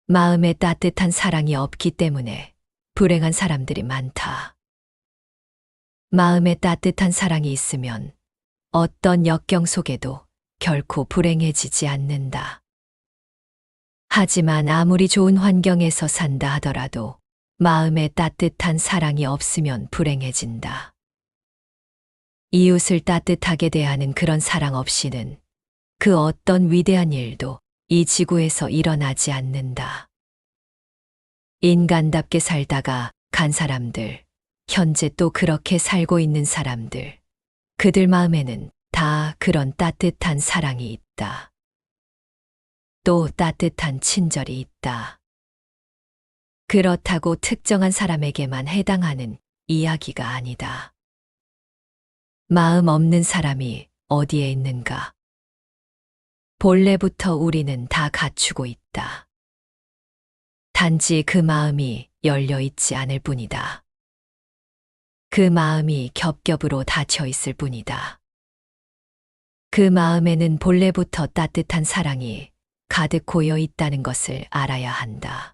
마음에 따뜻한 사랑이 없기 때문에 불행한 사람들이 많다. 마음에 따뜻한 사랑이 있으면 어떤 역경 속에도 결코 불행해지지 않는다. 하지만 아무리 좋은 환경에서 산다 하더라도 마음에 따뜻한 사랑이 없으면 불행해진다. 이웃을 따뜻하게 대하는 그런 사랑 없이는 그 어떤 위대한 일도 이 지구에서 일어나지 않는다. 인간답게 살다가 간 사람들, 현재 또 그렇게 살고 있는 사람들, 그들 마음에는 다 그런 따뜻한 사랑이 있다. 또 따뜻한 친절이 있다. 그렇다고 특정한 사람에게만 해당하는 이야기가 아니다. 마음 없는 사람이 어디에 있는가? 본래부터 우리는 다 갖추고 있다. 단지 그 마음이 열려 있지 않을 뿐이다. 그 마음이 겹겹으로 닫혀 있을 뿐이다. 그 마음에는 본래부터 따뜻한 사랑이 가득 고여 있다는 것을 알아야 한다.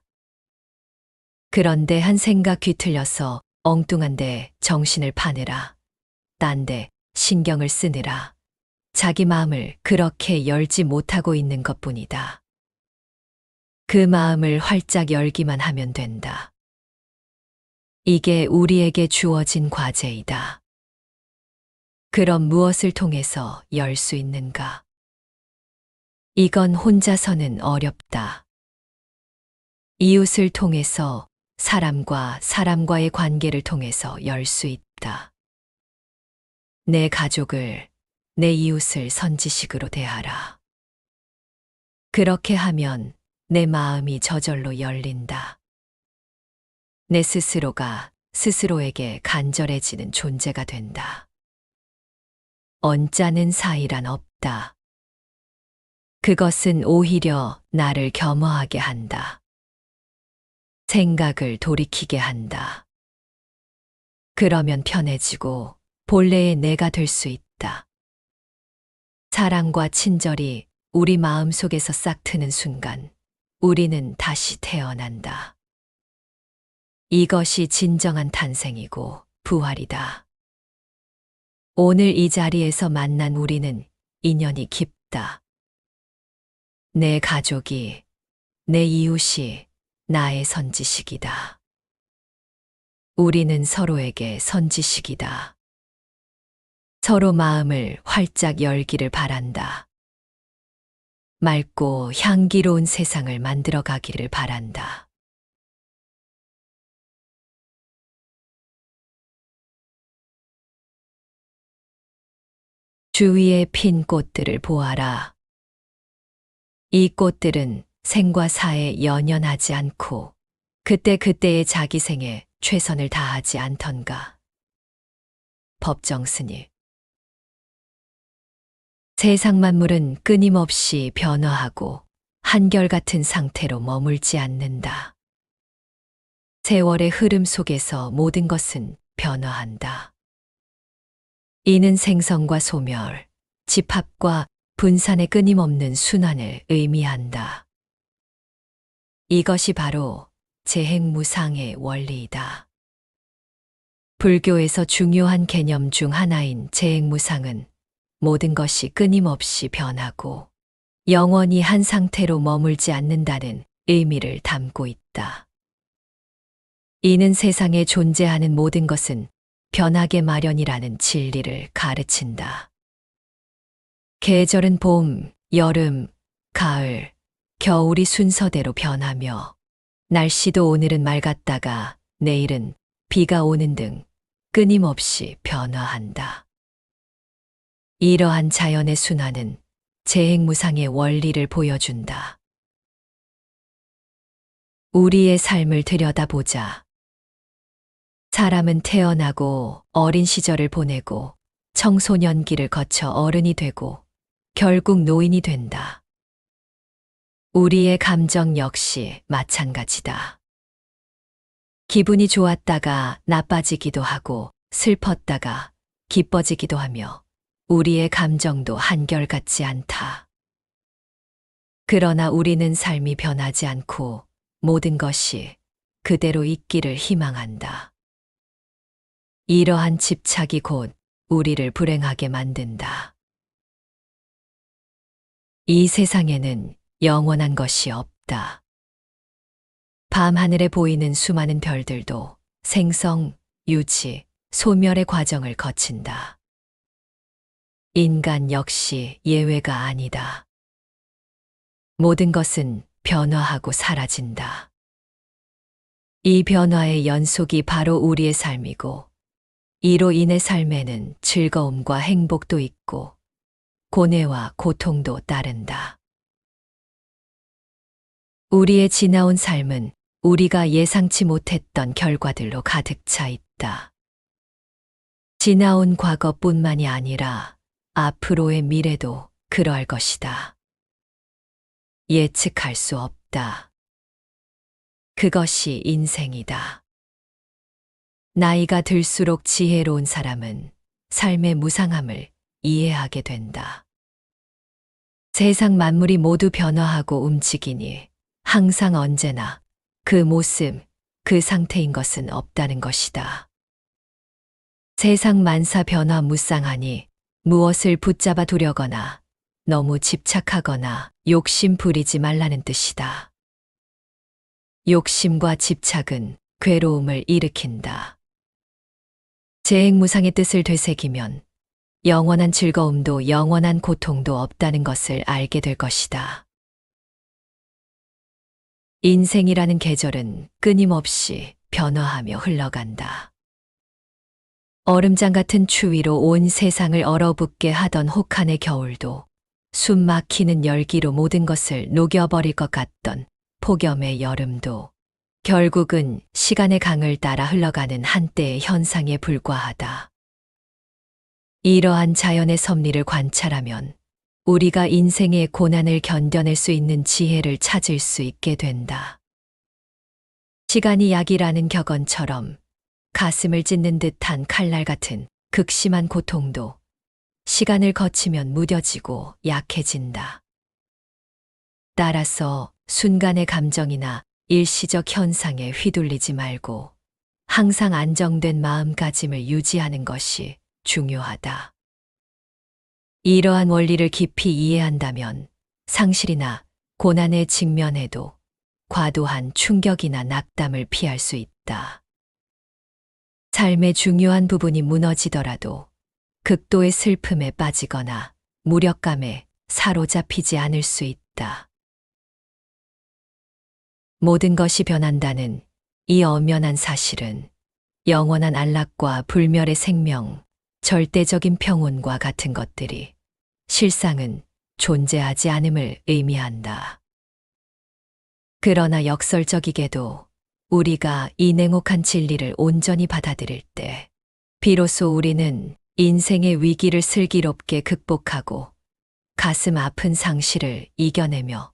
그런데 한 생각 뒤틀려서 엉뚱한데 정신을 파느라, 딴데 신경을 쓰느라 자기 마음을 그렇게 열지 못하고 있는 것뿐이다. 그 마음을 활짝 열기만 하면 된다. 이게 우리에게 주어진 과제이다. 그럼 무엇을 통해서 열 수 있는가? 이건 혼자서는 어렵다. 이웃을 통해서, 사람과 사람과의 관계를 통해서 열 수 있다. 내 가족을, 내 이웃을 선지식으로 대하라. 그렇게 하면 내 마음이 저절로 열린다. 내 스스로가 스스로에게 간절해지는 존재가 된다. 언짢은 사이란 없다. 그것은 오히려 나를 겸허하게 한다. 생각을 돌이키게 한다. 그러면 편해지고 본래의 내가 될 수 있다. 사랑과 친절이 우리 마음속에서 싹 트는 순간 우리는 다시 태어난다. 이것이 진정한 탄생이고 부활이다. 오늘 이 자리에서 만난 우리는 인연이 깊다. 내 가족이, 내 이웃이 나의 선지식이다. 우리는 서로에게 선지식이다. 서로 마음을 활짝 열기를 바란다. 맑고 향기로운 세상을 만들어 가기를 바란다. 주위에 핀 꽃들을 보아라. 이 꽃들은 생과 사에 연연하지 않고 그때그때의 자기 생에 최선을 다하지 않던가. 법정스님. 세상 만물은 끊임없이 변화하고 한결같은 상태로 머물지 않는다. 세월의 흐름 속에서 모든 것은 변화한다. 이는 생성과 소멸, 집합과 분산의 끊임없는 순환을 의미한다. 이것이 바로 재행무상의 원리이다. 불교에서 중요한 개념 중 하나인 재행무상은 모든 것이 끊임없이 변하고 영원히 한 상태로 머물지 않는다는 의미를 담고 있다. 이는 세상에 존재하는 모든 것은 변하게 마련이라는 진리를 가르친다. 계절은 봄, 여름, 가을, 겨울이 순서대로 변하며 날씨도 오늘은 맑았다가 내일은 비가 오는 등 끊임없이 변화한다. 이러한 자연의 순환은 재행무상의 원리를 보여준다. 우리의 삶을 들여다보자. 사람은 태어나고 어린 시절을 보내고 청소년기를 거쳐 어른이 되고 결국 노인이 된다. 우리의 감정 역시 마찬가지다. 기분이 좋았다가 나빠지기도 하고 슬펐다가 기뻐지기도 하며 우리의 감정도 한결같지 않다. 그러나 우리는 삶이 변하지 않고 모든 것이 그대로 있기를 희망한다. 이러한 집착이 곧 우리를 불행하게 만든다. 이 세상에는 영원한 것이 없다. 밤하늘에 보이는 수많은 별들도 생성, 유지, 소멸의 과정을 거친다. 인간 역시 예외가 아니다. 모든 것은 변화하고 사라진다. 이 변화의 연속이 바로 우리의 삶이고, 이로 인해 삶에는 즐거움과 행복도 있고, 고뇌와 고통도 따른다. 우리의 지나온 삶은 우리가 예상치 못했던 결과들로 가득 차 있다. 지나온 과거뿐만이 아니라 앞으로의 미래도 그러할 것이다. 예측할 수 없다. 그것이 인생이다. 나이가 들수록 지혜로운 사람은 삶의 무상함을 이해하게 된다. 세상 만물이 모두 변화하고 움직이니 항상 언제나 그 모습, 그 상태인 것은 없다는 것이다. 세상 만사 변화무쌍하니 무엇을 붙잡아 두려거나 너무 집착하거나 욕심 부리지 말라는 뜻이다. 욕심과 집착은 괴로움을 일으킨다. 재행무상의 뜻을 되새기면 영원한 즐거움도 영원한 고통도 없다는 것을 알게 될 것이다. 인생이라는 계절은 끊임없이 변화하며 흘러간다. 얼음장 같은 추위로 온 세상을 얼어붙게 하던 혹한의 겨울도 숨 막히는 열기로 모든 것을 녹여버릴 것 같던 폭염의 여름도 결국은 시간의 강을 따라 흘러가는 한때의 현상에 불과하다. 이러한 자연의 섭리를 관찰하면 우리가 인생의 고난을 견뎌낼 수 있는 지혜를 찾을 수 있게 된다. 시간이 약이라는 격언처럼 가슴을 찢는 듯한 칼날 같은 극심한 고통도 시간을 거치면 무뎌지고 약해진다. 따라서 순간의 감정이나 일시적 현상에 휘둘리지 말고 항상 안정된 마음가짐을 유지하는 것이 중요하다. 이러한 원리를 깊이 이해한다면 상실이나 고난에 직면해도 과도한 충격이나 낙담을 피할 수 있다. 삶의 중요한 부분이 무너지더라도 극도의 슬픔에 빠지거나 무력감에 사로잡히지 않을 수 있다. 모든 것이 변한다는 이 엄연한 사실은 영원한 안락과 불멸의 생명, 절대적인 평온과 같은 것들이 실상은 존재하지 않음을 의미한다. 그러나 역설적이게도 우리가 이 냉혹한 진리를 온전히 받아들일 때 비로소 우리는 인생의 위기를 슬기롭게 극복하고 가슴 아픈 상실을 이겨내며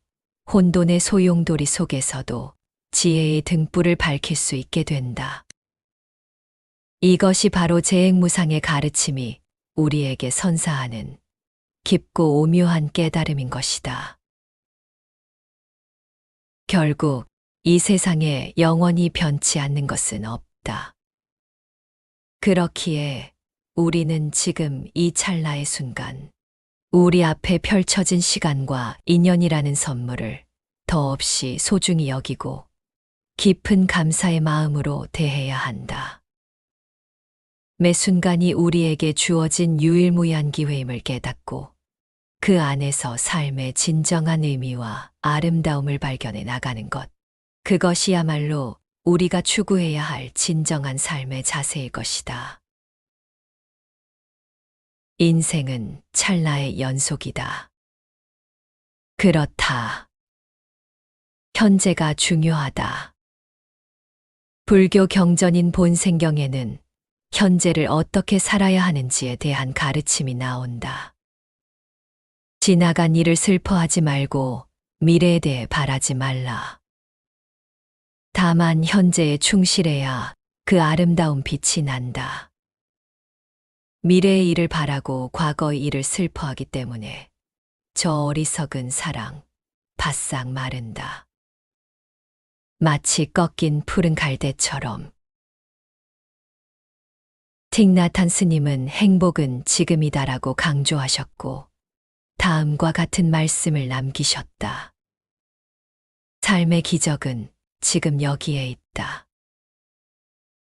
혼돈의 소용돌이 속에서도 지혜의 등불을 밝힐 수 있게 된다. 이것이 바로 재행무상의 가르침이 우리에게 선사하는 깊고 오묘한 깨달음인 것이다. 결국 이 세상에 영원히 변치 않는 것은 없다. 그렇기에 우리는 지금 이 찰나의 순간, 우리 앞에 펼쳐진 시간과 인연이라는 선물을 더없이 소중히 여기고 깊은 감사의 마음으로 대해야 한다. 매 순간이 우리에게 주어진 유일무이한 기회임을 깨닫고 그 안에서 삶의 진정한 의미와 아름다움을 발견해 나가는 것. 그것이야말로 우리가 추구해야 할 진정한 삶의 자세일 것이다. 인생은 찰나의 연속이다. 그렇다. 현재가 중요하다. 불교 경전인 본생경에는 현재를 어떻게 살아야 하는지에 대한 가르침이 나온다. 지나간 일을 슬퍼하지 말고 미래에 대해 바라지 말라. 다만 현재에 충실해야 그 아름다운 빛이 난다. 미래의 일을 바라고 과거의 일을 슬퍼하기 때문에 저 어리석은 사랑 바싹 마른다. 마치 꺾인 푸른 갈대처럼. 틱나탄 스님은 행복은 지금이다라고 강조하셨고 다음과 같은 말씀을 남기셨다. 삶의 기적은 지금 여기에 있다.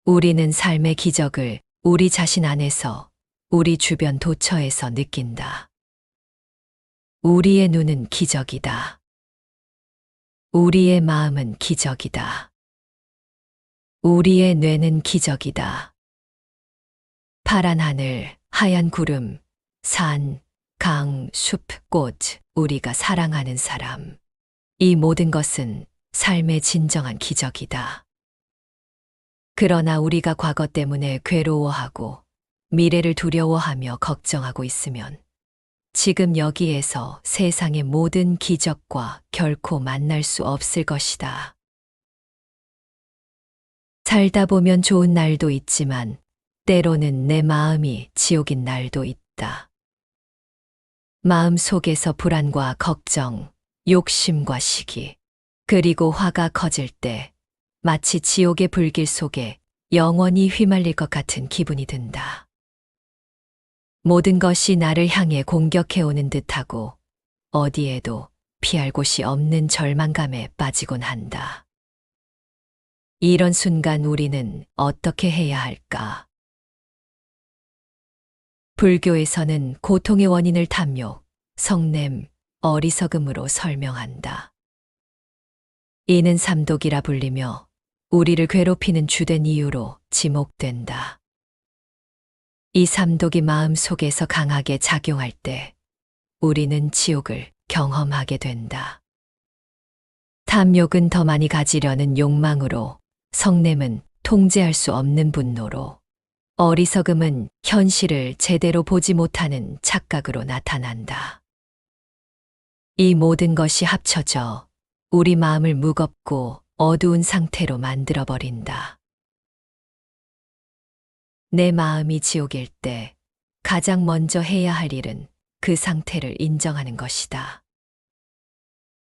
우리는 삶의 기적을 우리 자신 안에서, 우리 주변 도처에서 느낀다. 우리의 눈은 기적이다. 우리의 마음은 기적이다. 우리의 뇌는 기적이다. 파란 하늘, 하얀 구름, 산, 강, 숲, 꽃, 우리가 사랑하는 사람. 이 모든 것은 삶의 진정한 기적이다. 그러나 우리가 과거 때문에 괴로워하고 미래를 두려워하며 걱정하고 있으면 지금 여기에서 세상의 모든 기적과 결코 만날 수 없을 것이다. 살다 보면 좋은 날도 있지만 때로는 내 마음이 지옥인 날도 있다. 마음 속에서 불안과 걱정, 욕심과 시기, 그리고 화가 커질 때 마치 지옥의 불길 속에 영원히 휘말릴 것 같은 기분이 든다. 모든 것이 나를 향해 공격해오는 듯하고 어디에도 피할 곳이 없는 절망감에 빠지곤 한다. 이런 순간 우리는 어떻게 해야 할까? 불교에서는 고통의 원인을 탐욕, 성냄, 어리석음으로 설명한다. 이는 삼독이라 불리며 우리를 괴롭히는 주된 이유로 지목된다. 이 삼독이 마음 속에서 강하게 작용할 때 우리는 지옥을 경험하게 된다. 탐욕은 더 많이 가지려는 욕망으로, 성냄은 통제할 수 없는 분노로, 어리석음은 현실을 제대로 보지 못하는 착각으로 나타난다. 이 모든 것이 합쳐져 우리 마음을 무겁고 어두운 상태로 만들어버린다. 내 마음이 지옥일 때 가장 먼저 해야 할 일은 그 상태를 인정하는 것이다.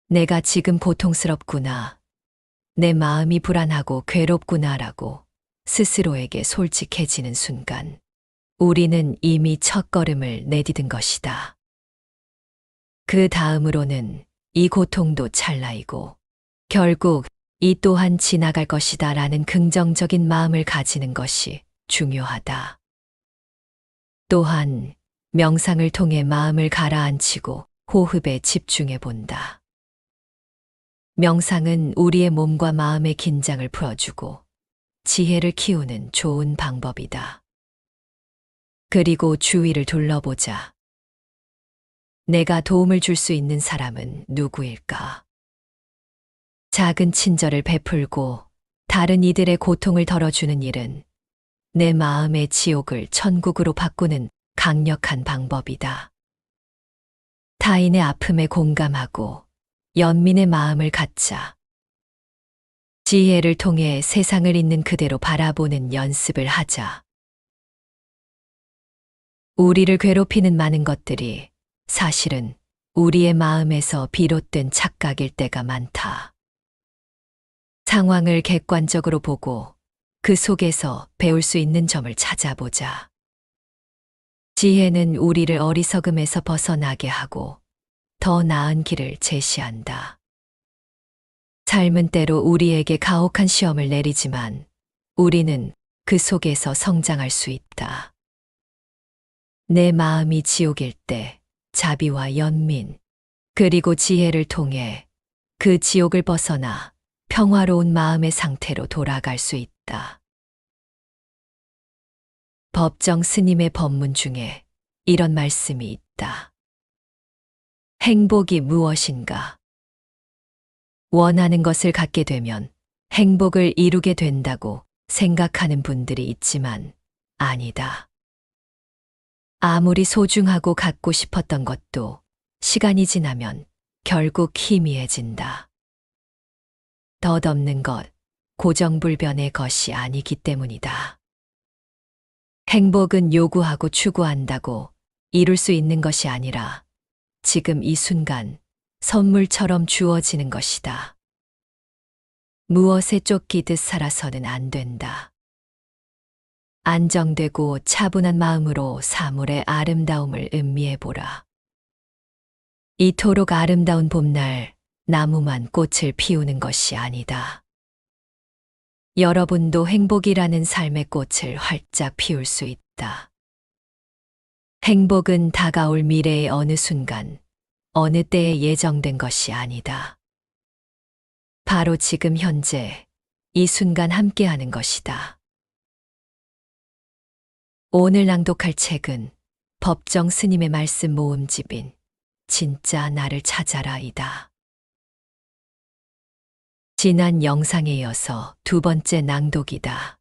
내가 지금 고통스럽구나. 내 마음이 불안하고 괴롭구나라고 스스로에게 솔직해지는 순간 우리는 이미 첫걸음을 내디딘 것이다. 그 다음으로는 이 고통도 찰나이고 결국 이 또한 지나갈 것이다 라는 긍정적인 마음을 가지는 것이 중요하다. 또한 명상을 통해 마음을 가라앉히고 호흡에 집중해 본다. 명상은 우리의 몸과 마음의 긴장을 풀어주고 지혜를 키우는 좋은 방법이다. 그리고 주위를 둘러보자. 내가 도움을 줄 수 있는 사람은 누구일까? 작은 친절을 베풀고 다른 이들의 고통을 덜어주는 일은 내 마음의 지옥을 천국으로 바꾸는 강력한 방법이다. 타인의 아픔에 공감하고 연민의 마음을 갖자. 지혜를 통해 세상을 있는 그대로 바라보는 연습을 하자. 우리를 괴롭히는 많은 것들이 사실은 우리의 마음에서 비롯된 착각일 때가 많다. 상황을 객관적으로 보고 그 속에서 배울 수 있는 점을 찾아보자. 지혜는 우리를 어리석음에서 벗어나게 하고 더 나은 길을 제시한다. 삶은 때로 우리에게 가혹한 시험을 내리지만 우리는 그 속에서 성장할 수 있다. 내 마음이 지옥일 때 자비와 연민, 그리고 지혜를 통해 그 지옥을 벗어나 평화로운 마음의 상태로 돌아갈 수 있다. 법정 스님의 법문 중에 이런 말씀이 있다. 행복이 무엇인가? 원하는 것을 갖게 되면 행복을 이루게 된다고 생각하는 분들이 있지만 아니다. 아무리 소중하고 갖고 싶었던 것도 시간이 지나면 결국 희미해진다. 덧없는 것, 고정불변의 것이 아니기 때문이다. 행복은 요구하고 추구한다고 이룰 수 있는 것이 아니라 지금 이 순간 선물처럼 주어지는 것이다. 무엇에 쫓기듯 살아서는 안 된다. 안정되고 차분한 마음으로 사물의 아름다움을 음미해보라. 이토록 아름다운 봄날 나무만 꽃을 피우는 것이 아니다. 여러분도 행복이라는 삶의 꽃을 활짝 피울 수 있다. 행복은 다가올 미래의 어느 순간, 어느 때에 예정된 것이 아니다. 바로 지금 현재, 이 순간 함께하는 것이다. 오늘 낭독할 책은 법정 스님의 말씀 모음집인 진짜 나를 찾아라이다. 지난 영상에 이어서 두 번째 낭독이다.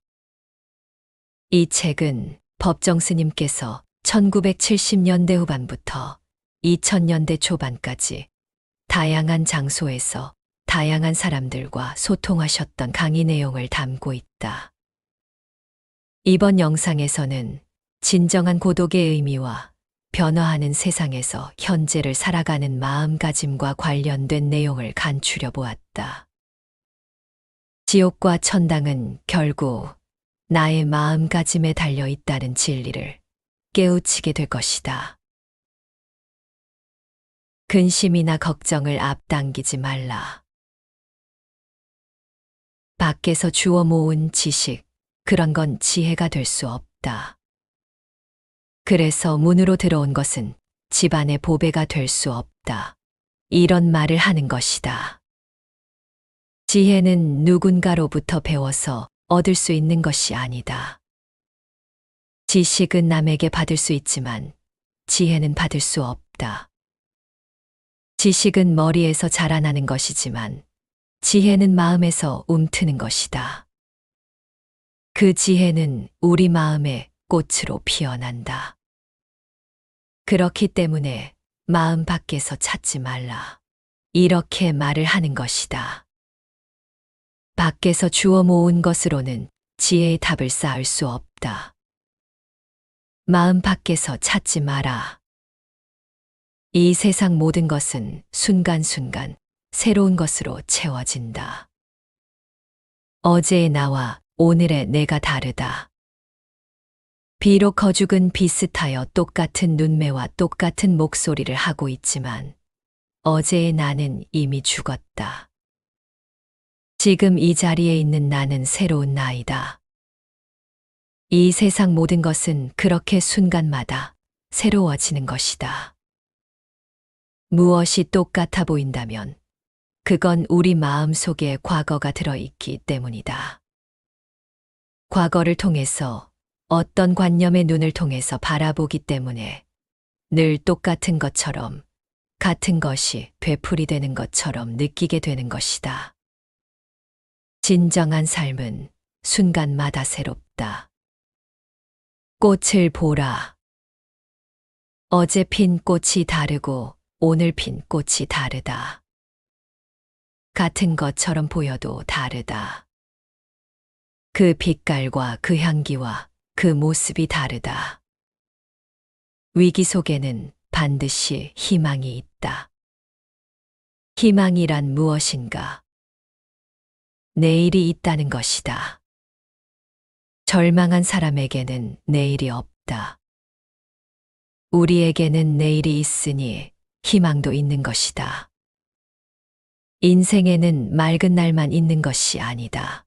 이 책은 법정 스님께서 1970년대 후반부터 2000년대 초반까지 다양한 장소에서 다양한 사람들과 소통하셨던 강의 내용을 담고 있다. 이번 영상에서는 진정한 고독의 의미와 변화하는 세상에서 현재를 살아가는 마음가짐과 관련된 내용을 간추려 보았다. 지옥과 천당은 결국 나의 마음가짐에 달려 있다는 진리를 깨우치게 될 것이다. 근심이나 걱정을 앞당기지 말라. 밖에서 주워 모은 지식, 그런 건 지혜가 될 수 없다. 그래서 문으로 들어온 것은 집안의 보배가 될 수 없다. 이런 말을 하는 것이다. 지혜는 누군가로부터 배워서 얻을 수 있는 것이 아니다. 지식은 남에게 받을 수 있지만 지혜는 받을 수 없다. 지식은 머리에서 자라나는 것이지만 지혜는 마음에서 움트는 것이다. 그 지혜는 우리 마음의 꽃으로 피어난다. 그렇기 때문에 마음 밖에서 찾지 말라. 이렇게 말을 하는 것이다. 밖에서 주워 모은 것으로는 지혜의 답을 쌓을 수 없다. 마음 밖에서 찾지 마라. 이 세상 모든 것은 순간순간 새로운 것으로 채워진다. 어제의 나와 오늘의 내가 다르다. 비록 거죽은 비슷하여 똑같은 눈매와 똑같은 목소리를 하고 있지만 어제의 나는 이미 죽었다. 지금 이 자리에 있는 나는 새로운 나이다. 이 세상 모든 것은 그렇게 순간마다 새로워지는 것이다. 무엇이 똑같아 보인다면 그건 우리 마음 속에 과거가 들어있기 때문이다. 과거를 통해서 어떤 관념의 눈을 통해서 바라보기 때문에 늘 똑같은 것처럼 같은 것이 되풀이되는 것처럼 느끼게 되는 것이다. 진정한 삶은 순간마다 새롭다. 꽃을 보라. 어제 핀 꽃이 다르고 오늘 핀 꽃이 다르다. 같은 것처럼 보여도 다르다. 그 빛깔과 그 향기와 그 모습이 다르다. 위기 속에는 반드시 희망이 있다. 희망이란 무엇인가? 내일이 있다는 것이다. 절망한 사람에게는 내일이 없다. 우리에게는 내일이 있으니 희망도 있는 것이다. 인생에는 맑은 날만 있는 것이 아니다.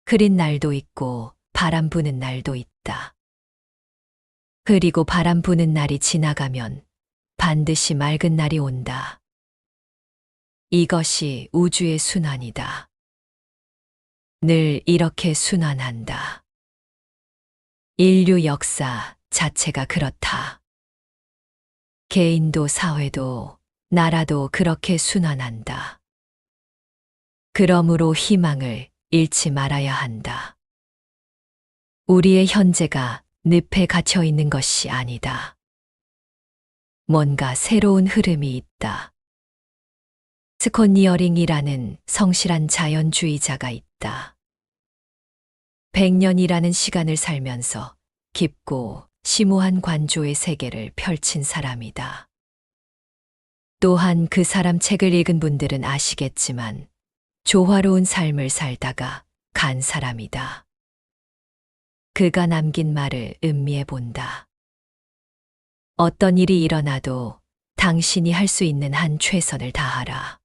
흐린 날도 있고 바람 부는 날도 있다. 그리고 바람 부는 날이 지나가면 반드시 맑은 날이 온다. 이것이 우주의 순환이다. 늘 이렇게 순환한다. 인류 역사 자체가 그렇다. 개인도 사회도 나라도 그렇게 순환한다. 그러므로 희망을 잃지 말아야 한다. 우리의 현재가 늪에 갇혀 있는 것이 아니다. 뭔가 새로운 흐름이 있다. 스콘니어링이라는 성실한 자연주의자가 있다. 100년이라는 시간을 살면서 깊고 심오한 관조의 세계를 펼친 사람이다. 또한 그 사람 책을 읽은 분들은 아시겠지만 조화로운 삶을 살다가 간 사람이다. 그가 남긴 말을 음미해 본다. 어떤 일이 일어나도 당신이 할 수 있는 한 최선을 다하라.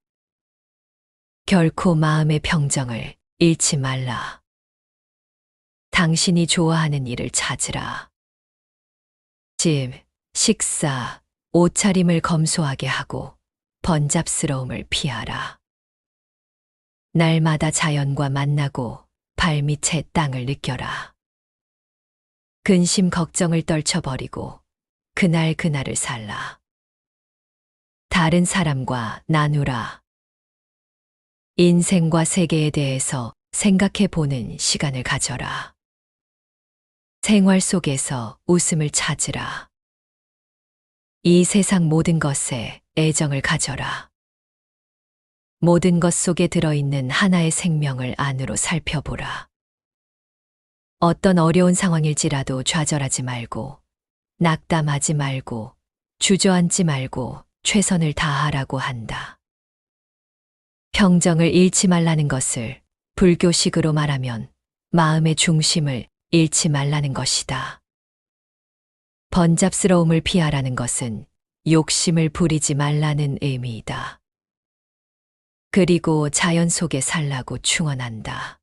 결코 마음의 평정을 잃지 말라. 당신이 좋아하는 일을 찾으라. 집, 식사, 옷차림을 검소하게 하고 번잡스러움을 피하라. 날마다 자연과 만나고 발밑의 땅을 느껴라. 근심 걱정을 떨쳐버리고 그날그날을 살라. 다른 사람과 나누라. 인생과 세계에 대해서 생각해 보는 시간을 가져라. 생활 속에서 웃음을 찾으라. 이 세상 모든 것에 애정을 가져라. 모든 것 속에 들어있는 하나의 생명을 안으로 살펴보라. 어떤 어려운 상황일지라도 좌절하지 말고, 낙담하지 말고, 주저앉지 말고 최선을 다하라고 한다. 평정을 잃지 말라는 것을 불교식으로 말하면 마음의 중심을 잃지 말라는 것이다. 번잡스러움을 피하라는 것은 욕심을 부리지 말라는 의미이다. 그리고 자연 속에 살라고 충언한다.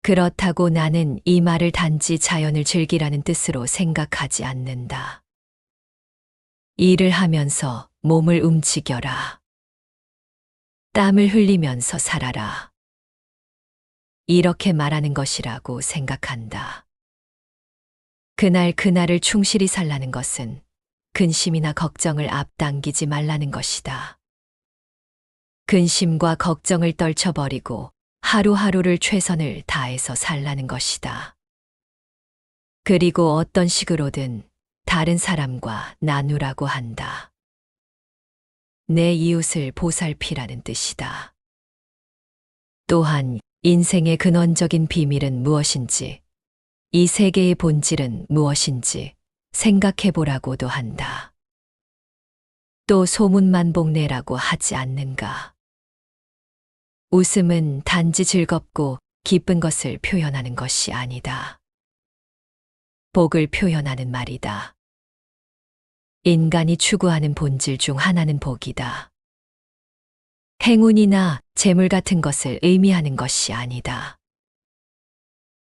그렇다고 나는 이 말을 단지 자연을 즐기라는 뜻으로 생각하지 않는다. 일을 하면서 몸을 움직여라. 땀을 흘리면서 살아라. 이렇게 말하는 것이라고 생각한다. 그날을 충실히 살라는 것은 근심이나 걱정을 앞당기지 말라는 것이다. 근심과 걱정을 떨쳐버리고 하루하루를 최선을 다해서 살라는 것이다. 그리고 어떤 식으로든 다른 사람과 나누라고 한다. 내 이웃을 보살피라는 뜻이다. 또한 인생의 근원적인 비밀은 무엇인지, 이 세계의 본질은 무엇인지 생각해 보라고도 한다. 또 소문만복내라고 하지 않는가. 웃음은 단지 즐겁고 기쁜 것을 표현하는 것이 아니다. 복을 표현하는 말이다. 인간이 추구하는 본질 중 하나는 복이다. 행운이나 재물 같은 것을 의미하는 것이 아니다.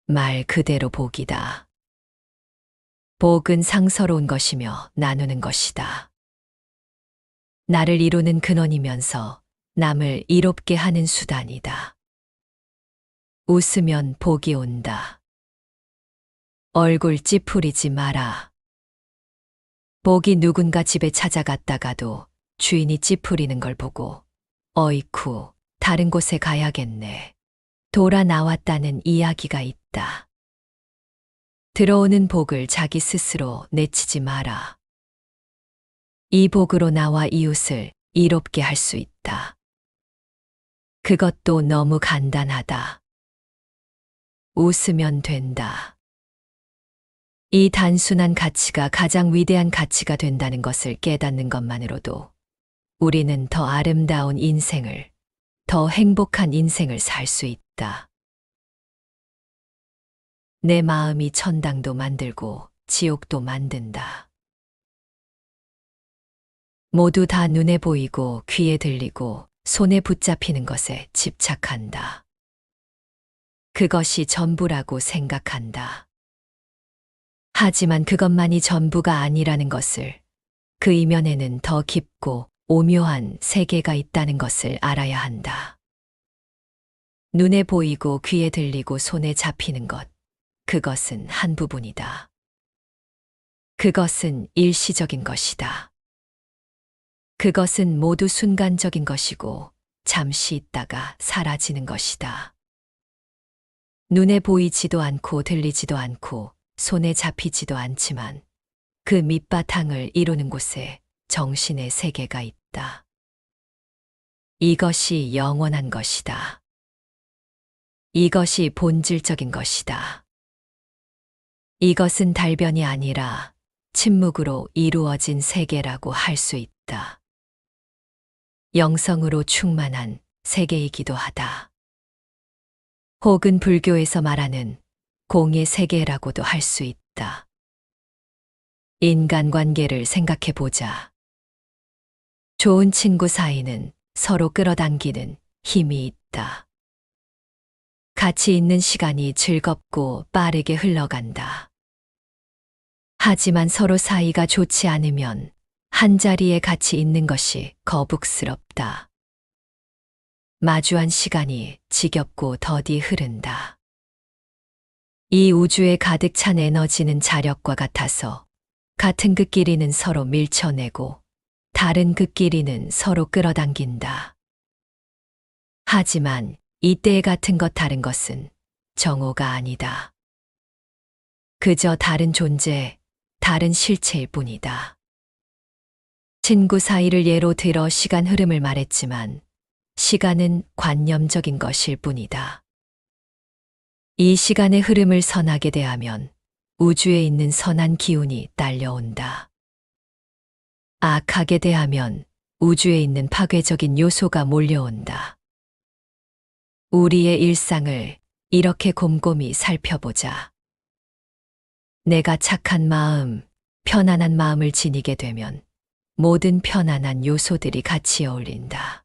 말 그대로 복이다. 복은 상서로운 것이며 나누는 것이다. 나를 이루는 근원이면서 남을 이롭게 하는 수단이다. 웃으면 복이 온다. 얼굴 찌푸리지 마라. 복이 누군가 집에 찾아갔다가도 주인이 찌푸리는 걸 보고 어이쿠, 다른 곳에 가야겠네. 돌아 나왔다는 이야기가 있다. 들어오는 복을 자기 스스로 내치지 마라. 이 복으로 나와 이웃을 이롭게 할 수 있다. 그것도 너무 간단하다. 웃으면 된다. 이 단순한 가치가 가장 위대한 가치가 된다는 것을 깨닫는 것만으로도 우리는 더 아름다운 인생을, 더 행복한 인생을 살 수 있다. 내 마음이 천당도 만들고 지옥도 만든다. 모두 다 눈에 보이고 귀에 들리고 손에 붙잡히는 것에 집착한다. 그것이 전부라고 생각한다. 하지만 그것만이 전부가 아니라는 것을, 그 이면에는 더 깊고 오묘한 세계가 있다는 것을 알아야 한다. 눈에 보이고 귀에 들리고 손에 잡히는 것, 그것은 한 부분이다. 그것은 일시적인 것이다. 그것은 모두 순간적인 것이고 잠시 있다가 사라지는 것이다. 눈에 보이지도 않고 들리지도 않고 손에 잡히지도 않지만 그 밑바탕을 이루는 곳에 정신의 세계가 있다. 이것이 영원한 것이다. 이것이 본질적인 것이다. 이것은 달변이 아니라 침묵으로 이루어진 세계라고 할 수 있다. 영성으로 충만한 세계이기도 하다. 혹은 불교에서 말하는 공의 세계라고도 할 수 있다. 인간관계를 생각해 보자. 좋은 친구 사이는 서로 끌어당기는 힘이 있다. 같이 있는 시간이 즐겁고 빠르게 흘러간다. 하지만 서로 사이가 좋지 않으면 한자리에 같이 있는 것이 거북스럽다. 마주한 시간이 지겹고 더디 흐른다. 이 우주에 가득 찬 에너지는 자력과 같아서 같은 극끼리는 서로 밀쳐내고 다른 극끼리는 서로 끌어당긴다. 하지만 이때의 같은 것 다른 것은 정오가 아니다. 그저 다른 존재, 다른 실체일 뿐이다. 친구 사이를 예로 들어 시간 흐름을 말했지만 시간은 관념적인 것일 뿐이다. 이 시간의 흐름을 선하게 대하면 우주에 있는 선한 기운이 딸려온다. 악하게 대하면 우주에 있는 파괴적인 요소가 몰려온다. 우리의 일상을 이렇게 곰곰이 살펴보자. 내가 착한 마음, 편안한 마음을 지니게 되면 모든 편안한 요소들이 같이 어울린다.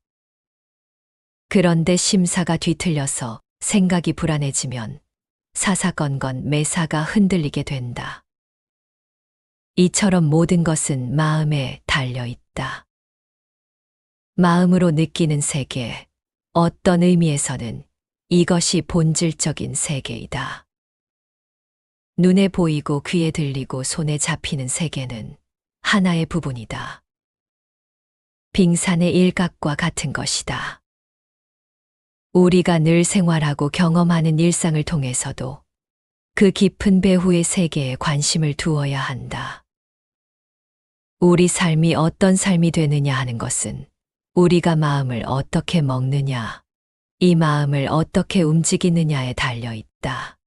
그런데 심사가 뒤틀려서 생각이 불안해지면 사사건건 매사가 흔들리게 된다. 이처럼 모든 것은 마음에 달려 있다. 마음으로 느끼는 세계, 어떤 의미에서는 이것이 본질적인 세계이다. 눈에 보이고 귀에 들리고 손에 잡히는 세계는 하나의 부분이다. 빙산의 일각과 같은 것이다. 우리가 늘 생활하고 경험하는 일상을 통해서도 그 깊은 배후의 세계에 관심을 두어야 한다. 우리 삶이 어떤 삶이 되느냐 하는 것은 우리가 마음을 어떻게 먹느냐, 이 마음을 어떻게 움직이느냐에 달려 있다.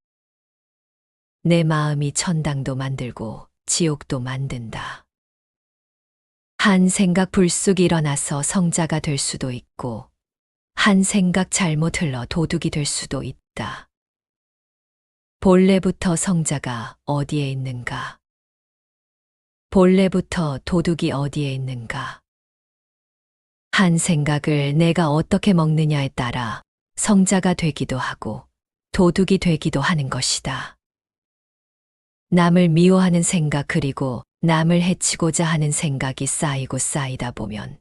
내 마음이 천당도 만들고 지옥도 만든다. 한 생각 불쑥 일어나서 성자가 될 수도 있고, 한 생각 잘못 흘러 도둑이 될 수도 있다. 본래부터 성자가 어디에 있는가? 본래부터 도둑이 어디에 있는가? 한 생각을 내가 어떻게 먹느냐에 따라 성자가 되기도 하고 도둑이 되기도 하는 것이다. 남을 미워하는 생각 그리고 남을 해치고자 하는 생각이 쌓이고 쌓이다 보면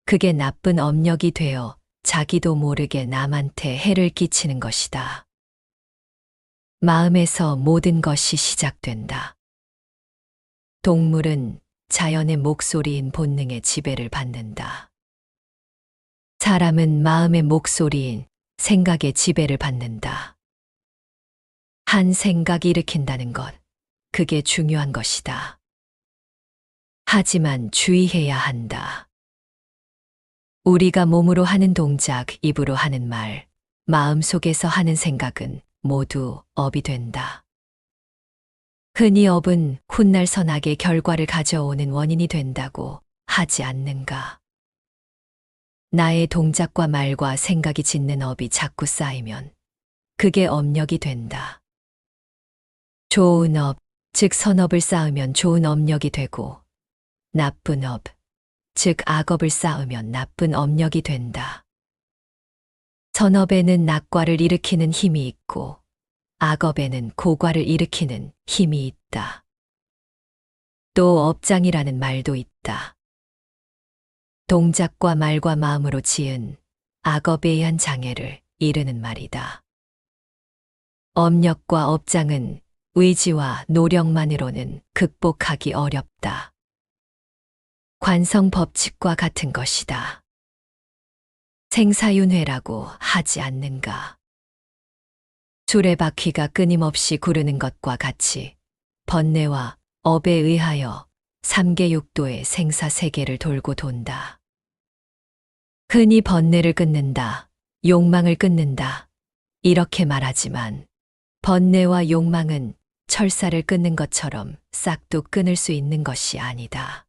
그게 나쁜 업력이 되어 자기도 모르게 남한테 해를 끼치는 것이다. 마음에서 모든 것이 시작된다. 동물은 자연의 목소리인 본능의 지배를 받는다. 사람은 마음의 목소리인 생각의 지배를 받는다. 한 생각 일으킨다는 것, 그게 중요한 것이다. 하지만 주의해야 한다. 우리가 몸으로 하는 동작, 입으로 하는 말, 마음속에서 하는 생각은 모두 업이 된다. 흔히 업은 훗날 선악의 결과를 가져오는 원인이 된다고 하지 않는가? 나의 동작과 말과 생각이 짓는 업이 자꾸 쌓이면 그게 업력이 된다. 좋은 업, 즉 선업을 쌓으면 좋은 업력이 되고 나쁜 업, 즉 악업을 쌓으면 나쁜 업력이 된다. 선업에는 낙과를 일으키는 힘이 있고 악업에는 고과를 일으키는 힘이 있다. 또 업장이라는 말도 있다. 동작과 말과 마음으로 지은 악업에 의한 장애를 이르는 말이다. 업력과 업장은 의지와 노력만으로는 극복하기 어렵다. 관성 법칙과 같은 것이다. 생사윤회라고 하지 않는가? 수레바퀴가 끊임없이 구르는 것과 같이 번뇌와 업에 의하여 삼계육도의 생사세계를 돌고 돈다. 흔히 번뇌를 끊는다, 욕망을 끊는다, 이렇게 말하지만 번뇌와 욕망은 철사를 끊는 것처럼 싹도 끊을 수 있는 것이 아니다.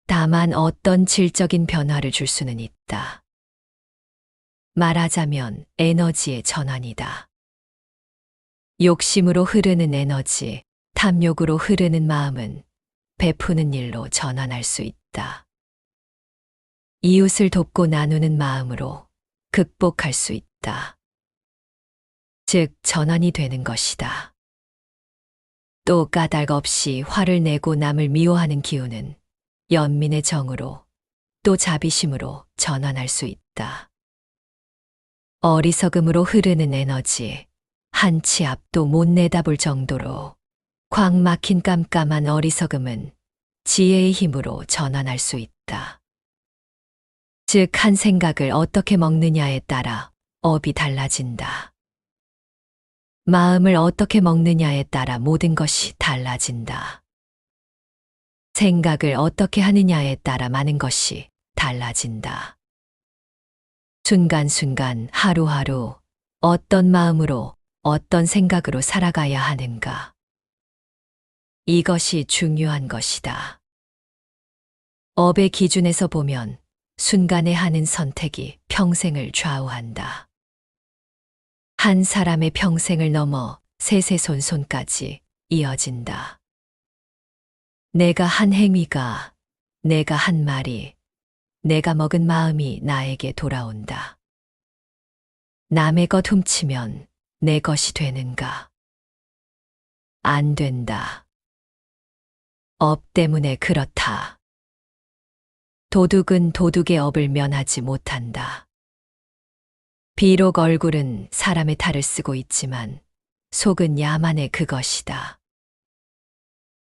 다만 어떤 질적인 변화를 줄 수는 있다. 말하자면 에너지의 전환이다. 욕심으로 흐르는 에너지, 탐욕으로 흐르는 마음은 베푸는 일로 전환할 수 있다. 이웃을 돕고 나누는 마음으로 극복할 수 있다. 즉 전환이 되는 것이다. 또 까닭 없이 화를 내고 남을 미워하는 기운은 연민의 정으로 또 자비심으로 전환할 수 있다. 어리석음으로 흐르는 에너지, 한 치 앞도 못 내다볼 정도로 꽉 막힌 깜깜한 어리석음은 지혜의 힘으로 전환할 수 있다. 즉, 한 생각을 어떻게 먹느냐에 따라 업이 달라진다. 마음을 어떻게 먹느냐에 따라 모든 것이 달라진다. 생각을 어떻게 하느냐에 따라 많은 것이 달라진다. 순간순간 하루하루 어떤 마음으로 어떤 생각으로 살아가야 하는가. 이것이 중요한 것이다. 업의 기준에서 보면 순간에 하는 선택이 평생을 좌우한다. 한 사람의 평생을 넘어 세세손손까지 이어진다. 내가 한 행위가, 내가 한 말이, 내가 먹은 마음이 나에게 돌아온다. 남의 것 훔치면 내 것이 되는가? 안 된다. 업 때문에 그렇다. 도둑은 도둑의 업을 면하지 못한다. 비록 얼굴은 사람의 탈을 쓰고 있지만 속은 야만의 그것이다.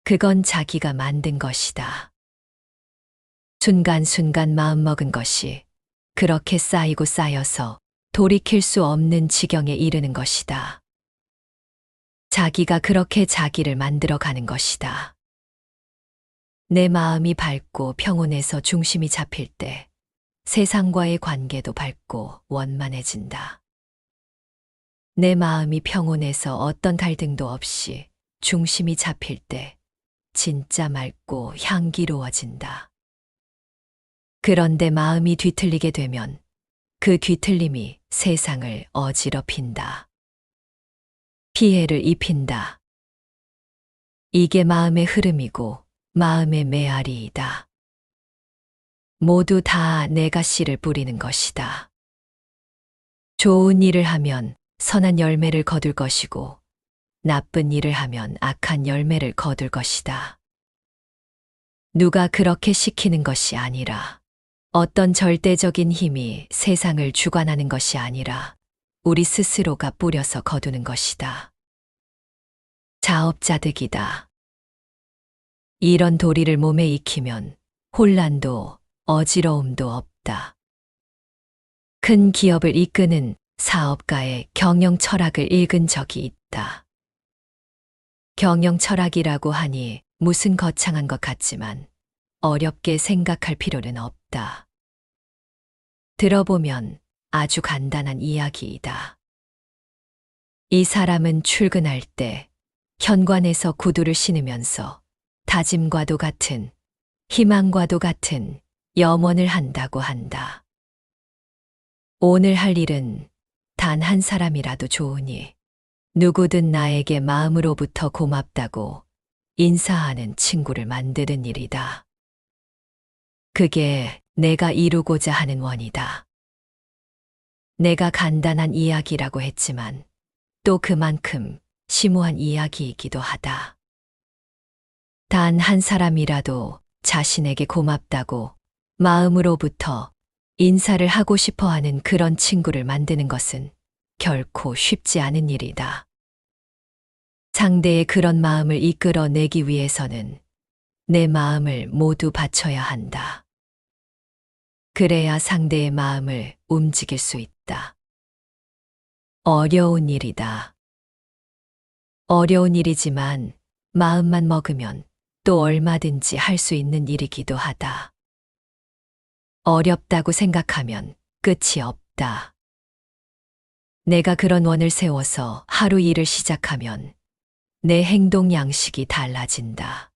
그건 자기가 만든 것이다. 순간순간 마음먹은 것이 그렇게 쌓이고 쌓여서 돌이킬 수 없는 지경에 이르는 것이다. 자기가 그렇게 자기를 만들어 가는 것이다. 내 마음이 밝고 평온해서 중심이 잡힐 때 세상과의 관계도 밝고 원만해진다. 내 마음이 평온해서 어떤 갈등도 없이 중심이 잡힐 때 진짜 맑고 향기로워진다. 그런데 마음이 뒤틀리게 되면 그 뒤틀림이 세상을 어지럽힌다. 피해를 입힌다. 이게 마음의 흐름이고 마음의 메아리이다. 모두 다 내가 씨를 뿌리는 것이다. 좋은 일을 하면 선한 열매를 거둘 것이고 나쁜 일을 하면 악한 열매를 거둘 것이다. 누가 그렇게 시키는 것이 아니라 어떤 절대적인 힘이 세상을 주관하는 것이 아니라 우리 스스로가 뿌려서 거두는 것이다. 자업자득이다. 이런 도리를 몸에 익히면 혼란도 어지러움도 없다. 큰 기업을 이끄는 사업가의 경영 철학을 읽은 적이 있다. 경영 철학이라고 하니 무슨 거창한 것 같지만 어렵게 생각할 필요는 없다. 들어보면 아주 간단한 이야기이다. 이 사람은 출근할 때 현관에서 구두를 신으면서 다짐과도 같은, 희망과도 같은 염원을 한다고 한다. 오늘 할 일은 단 한 사람이라도 좋으니 누구든 나에게 마음으로부터 고맙다고 인사하는 친구를 만드는 일이다. 그게 내가 이루고자 하는 원이다. 내가 간단한 이야기라고 했지만 또 그만큼 심오한 이야기이기도 하다. 단 한 사람이라도 자신에게 고맙다고 마음으로부터 인사를 하고 싶어 하는 그런 친구를 만드는 것은 결코 쉽지 않은 일이다. 상대의 그런 마음을 이끌어내기 위해서는 내 마음을 모두 바쳐야 한다. 그래야 상대의 마음을 움직일 수 있다. 어려운 일이다. 어려운 일이지만 마음만 먹으면 또 얼마든지 할 수 있는 일이기도 하다. 어렵다고 생각하면 끝이 없다. 내가 그런 원을 세워서 하루 일을 시작하면 내 행동 양식이 달라진다.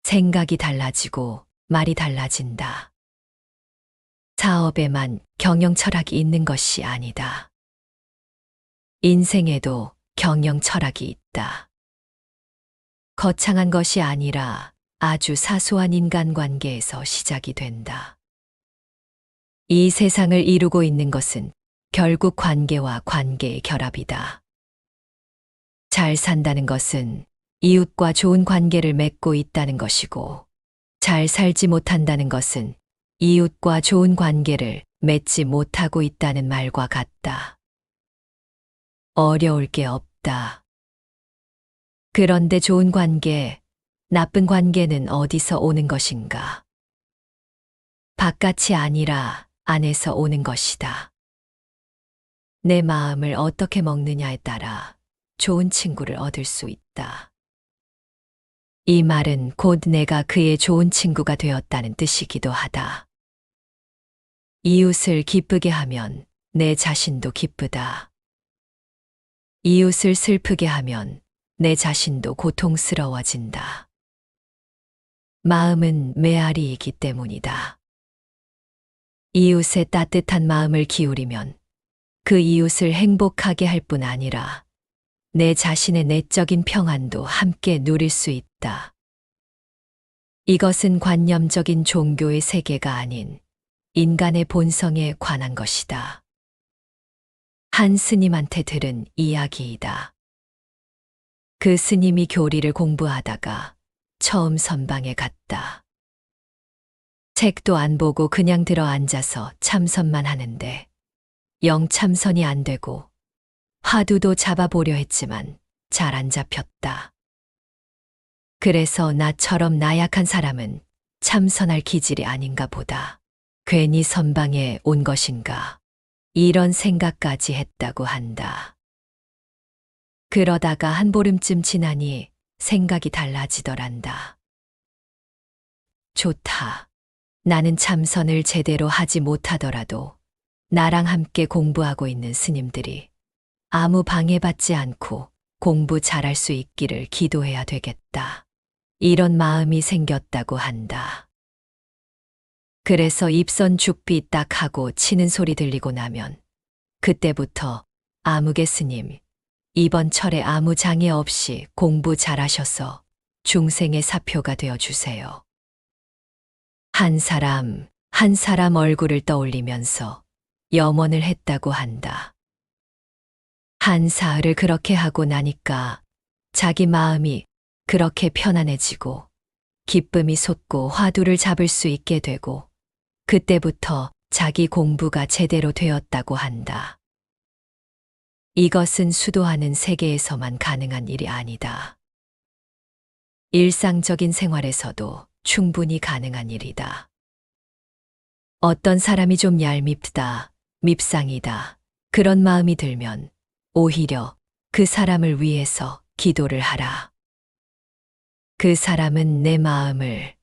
생각이 달라지고 말이 달라진다. 사업에만 경영 철학이 있는 것이 아니다. 인생에도 경영 철학이 있다. 거창한 것이 아니라 아주 사소한 인간관계에서 시작이 된다. 이 세상을 이루고 있는 것은 결국 관계와 관계의 결합이다. 잘 산다는 것은 이웃과 좋은 관계를 맺고 있다는 것이고, 잘 살지 못한다는 것은 이웃과 좋은 관계를 맺지 못하고 있다는 말과 같다. 어려울 게 없다. 그런데 좋은 관계, 나쁜 관계는 어디서 오는 것인가? 바깥이 아니라 안에서 오는 것이다. 내 마음을 어떻게 먹느냐에 따라 좋은 친구를 얻을 수 있다. 이 말은 곧 내가 그의 좋은 친구가 되었다는 뜻이기도 하다. 이웃을 기쁘게 하면 내 자신도 기쁘다. 이웃을 슬프게 하면 내 자신도 고통스러워진다. 마음은 메아리이기 때문이다. 이웃의 따뜻한 마음을 기울이면 그 이웃을 행복하게 할 뿐 아니라 내 자신의 내적인 평안도 함께 누릴 수 있다. 이것은 관념적인 종교의 세계가 아닌 인간의 본성에 관한 것이다. 한 스님한테 들은 이야기이다. 그 스님이 교리를 공부하다가 처음 선방에 갔다. 책도 안 보고 그냥 들어 앉아서 참선만 하는데 영 참선이 안 되고 화두도 잡아보려 했지만 잘 안 잡혔다. 그래서 나처럼 나약한 사람은 참선할 기질이 아닌가 보다. 괜히 선방에 온 것인가. 이런 생각까지 했다고 한다. 그러다가 한 보름쯤 지나니 생각이 달라지더란다. 좋다. 나는 참선을 제대로 하지 못하더라도 나랑 함께 공부하고 있는 스님들이 아무 방해받지 않고 공부 잘할 수 있기를 기도해야 되겠다. 이런 마음이 생겼다고 한다. 그래서 입선 죽비 딱 하고 치는 소리 들리고 나면 그때부터 아무개 스님, 이번 철에 아무 장애 없이 공부 잘하셔서 중생의 사표가 되어주세요. 한 사람 한 사람 얼굴을 떠올리면서 염원을 했다고 한다. 한 사흘을 그렇게 하고 나니까 자기 마음이 그렇게 편안해지고 기쁨이 솟고 화두를 잡을 수 있게 되고 그때부터 자기 공부가 제대로 되었다고 한다. 이것은 수도하는 세계에서만 가능한 일이 아니다. 일상적인 생활에서도 충분히 가능한 일이다. 어떤 사람이 좀 얄밉다, 밉상이다, 그런 마음이 들면 오히려 그 사람을 위해서 기도를 하라. 그 사람은 내 마음을,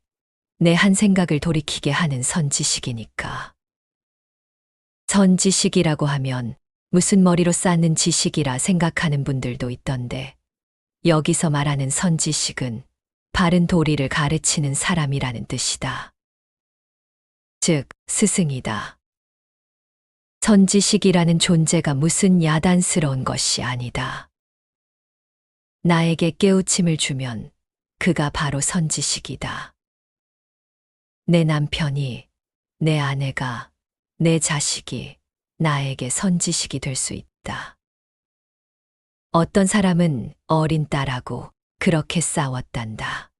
내 한 생각을 돌이키게 하는 선지식이니까. 선지식이라고 하면 무슨 머리로 쌓는 지식이라 생각하는 분들도 있던데 여기서 말하는 선지식은 바른 도리를 가르치는 사람이라는 뜻이다. 즉, 스승이다. 선지식이라는 존재가 무슨 야단스러운 것이 아니다. 나에게 깨우침을 주면 그가 바로 선지식이다. 내 남편이, 내 아내가, 내 자식이 나에게 선지식이 될 수 있다. 어떤 사람은 어린 딸하고 그렇게 싸웠단다.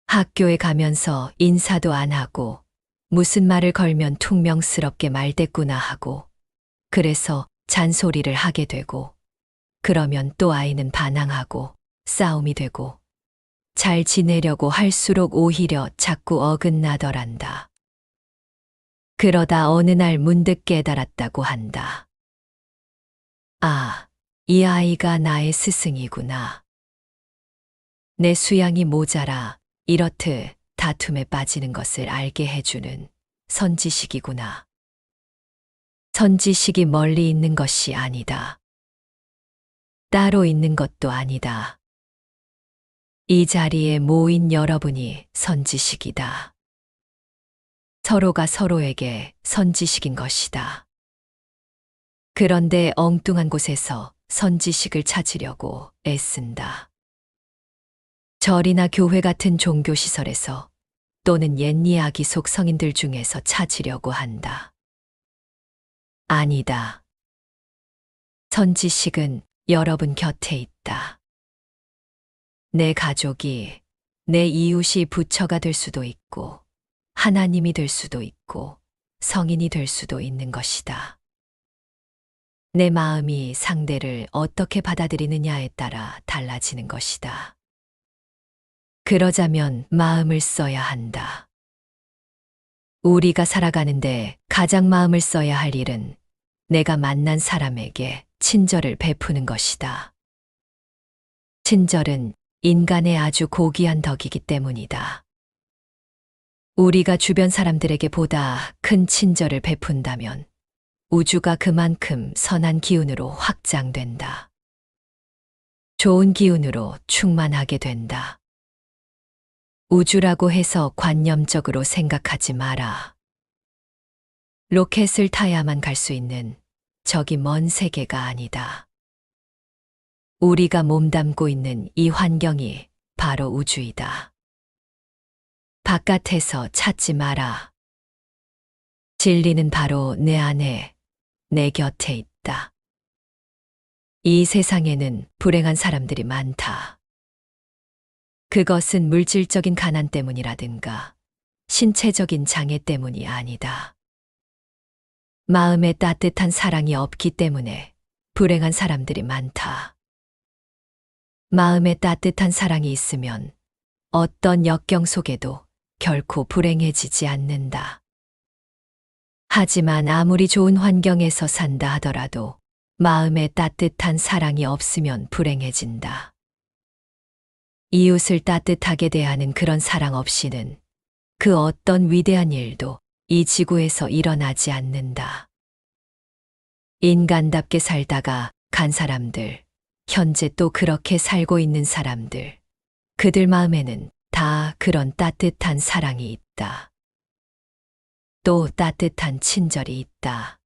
학교에 가면서 인사도 안 하고 무슨 말을 걸면 퉁명스럽게 말대꾸나 하고 그래서 잔소리를 하게 되고 그러면 또 아이는 반항하고 싸움이 되고 잘 지내려고 할수록 오히려 자꾸 어긋나더란다. 그러다 어느 날 문득 깨달았다고 한다. 아, 이 아이가 나의 스승이구나. 내 수양이 모자라 이렇듯 다툼에 빠지는 것을 알게 해주는 선지식이구나. 선지식이 멀리 있는 것이 아니다. 따로 있는 것도 아니다. 이 자리에 모인 여러분이 선지식이다. 서로가 서로에게 선지식인 것이다. 그런데 엉뚱한 곳에서 선지식을 찾으려고 애쓴다. 절이나 교회 같은 종교시설에서 또는 옛 이야기 속 성인들 중에서 찾으려고 한다. 아니다. 선지식은 여러분 곁에 있다. 내 가족이, 내 이웃이 부처가 될 수도 있고, 하나님이 될 수도 있고, 성인이 될 수도 있는 것이다. 내 마음이 상대를 어떻게 받아들이느냐에 따라 달라지는 것이다. 그러자면 마음을 써야 한다. 우리가 살아가는데 가장 마음을 써야 할 일은 내가 만난 사람에게 친절을 베푸는 것이다. 친절은 인간의 아주 고귀한 덕이기 때문이다. 우리가 주변 사람들에게 보다 큰 친절을 베푼다면 우주가 그만큼 선한 기운으로 확장된다. 좋은 기운으로 충만하게 된다. 우주라고 해서 관념적으로 생각하지 마라. 로켓을 타야만 갈 수 있는 저기 먼 세계가 아니다. 우리가 몸담고 있는 이 환경이 바로 우주이다. 바깥에서 찾지 마라. 진리는 바로 내 안에, 내 곁에 있다. 이 세상에는 불행한 사람들이 많다. 그것은 물질적인 가난 때문이라든가 신체적인 장애 때문이 아니다. 마음에 따뜻한 사랑이 없기 때문에 불행한 사람들이 많다. 마음에 따뜻한 사랑이 있으면 어떤 역경 속에도 결코 불행해지지 않는다. 하지만 아무리 좋은 환경에서 산다 하더라도 마음에 따뜻한 사랑이 없으면 불행해진다. 이웃을 따뜻하게 대하는 그런 사랑 없이는 그 어떤 위대한 일도 이 지구에서 일어나지 않는다. 인간답게 살다가 간 사람들, 현재 또 그렇게 살고 있는 사람들, 그들 마음에는 다 그런 따뜻한 사랑이 있다. 또 따뜻한 친절이 있다.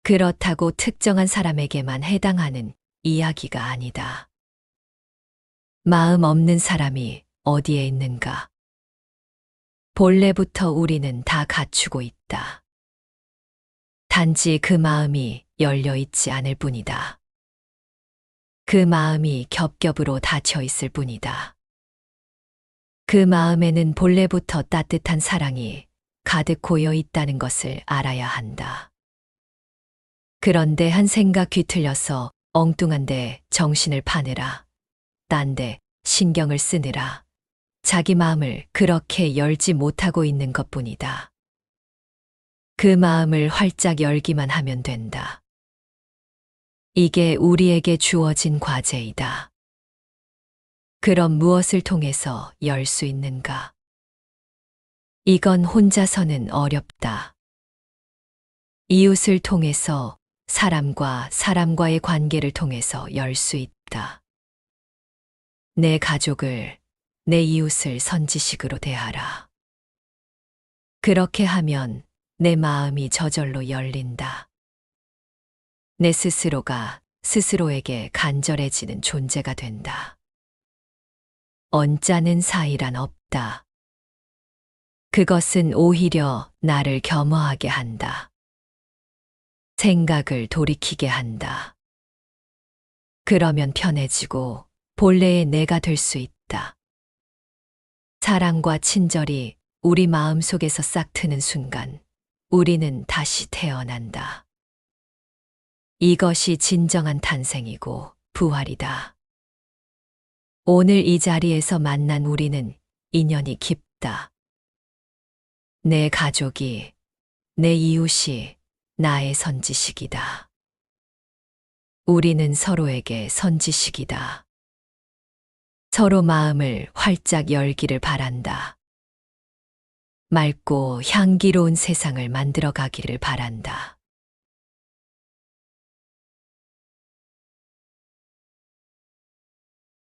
그렇다고 특정한 사람에게만 해당하는 이야기가 아니다. 마음 없는 사람이 어디에 있는가? 본래부터 우리는 다 갖추고 있다. 단지 그 마음이 열려 있지 않을 뿐이다. 그 마음이 겹겹으로 닫혀 있을 뿐이다. 그 마음에는 본래부터 따뜻한 사랑이 가득 고여 있다는 것을 알아야 한다. 그런데 한 생각 뒤틀려서 엉뚱한데 정신을 파느라, 딴데 신경을 쓰느라 자기 마음을 그렇게 열지 못하고 있는 것뿐이다. 그 마음을 활짝 열기만 하면 된다. 이게 우리에게 주어진 과제이다. 그럼 무엇을 통해서 열 수 있는가? 이건 혼자서는 어렵다. 이웃을 통해서, 사람과 사람과의 관계를 통해서 열 수 있다. 내 가족을, 내 이웃을 선지식으로 대하라. 그렇게 하면 내 마음이 저절로 열린다. 내 스스로가 스스로에게 간절해지는 존재가 된다. 언짢은 사이란 없다. 그것은 오히려 나를 겸허하게 한다. 생각을 돌이키게 한다. 그러면 편해지고 본래의 내가 될 수 있다. 사랑과 친절이 우리 마음 속에서 싹 트는 순간 우리는 다시 태어난다. 이것이 진정한 탄생이고 부활이다. 오늘 이 자리에서 만난 우리는 인연이 깊다. 내 가족이, 내 이웃이 나의 선지식이다. 우리는 서로에게 선지식이다. 서로 마음을 활짝 열기를 바란다. 맑고 향기로운 세상을 만들어 가기를 바란다.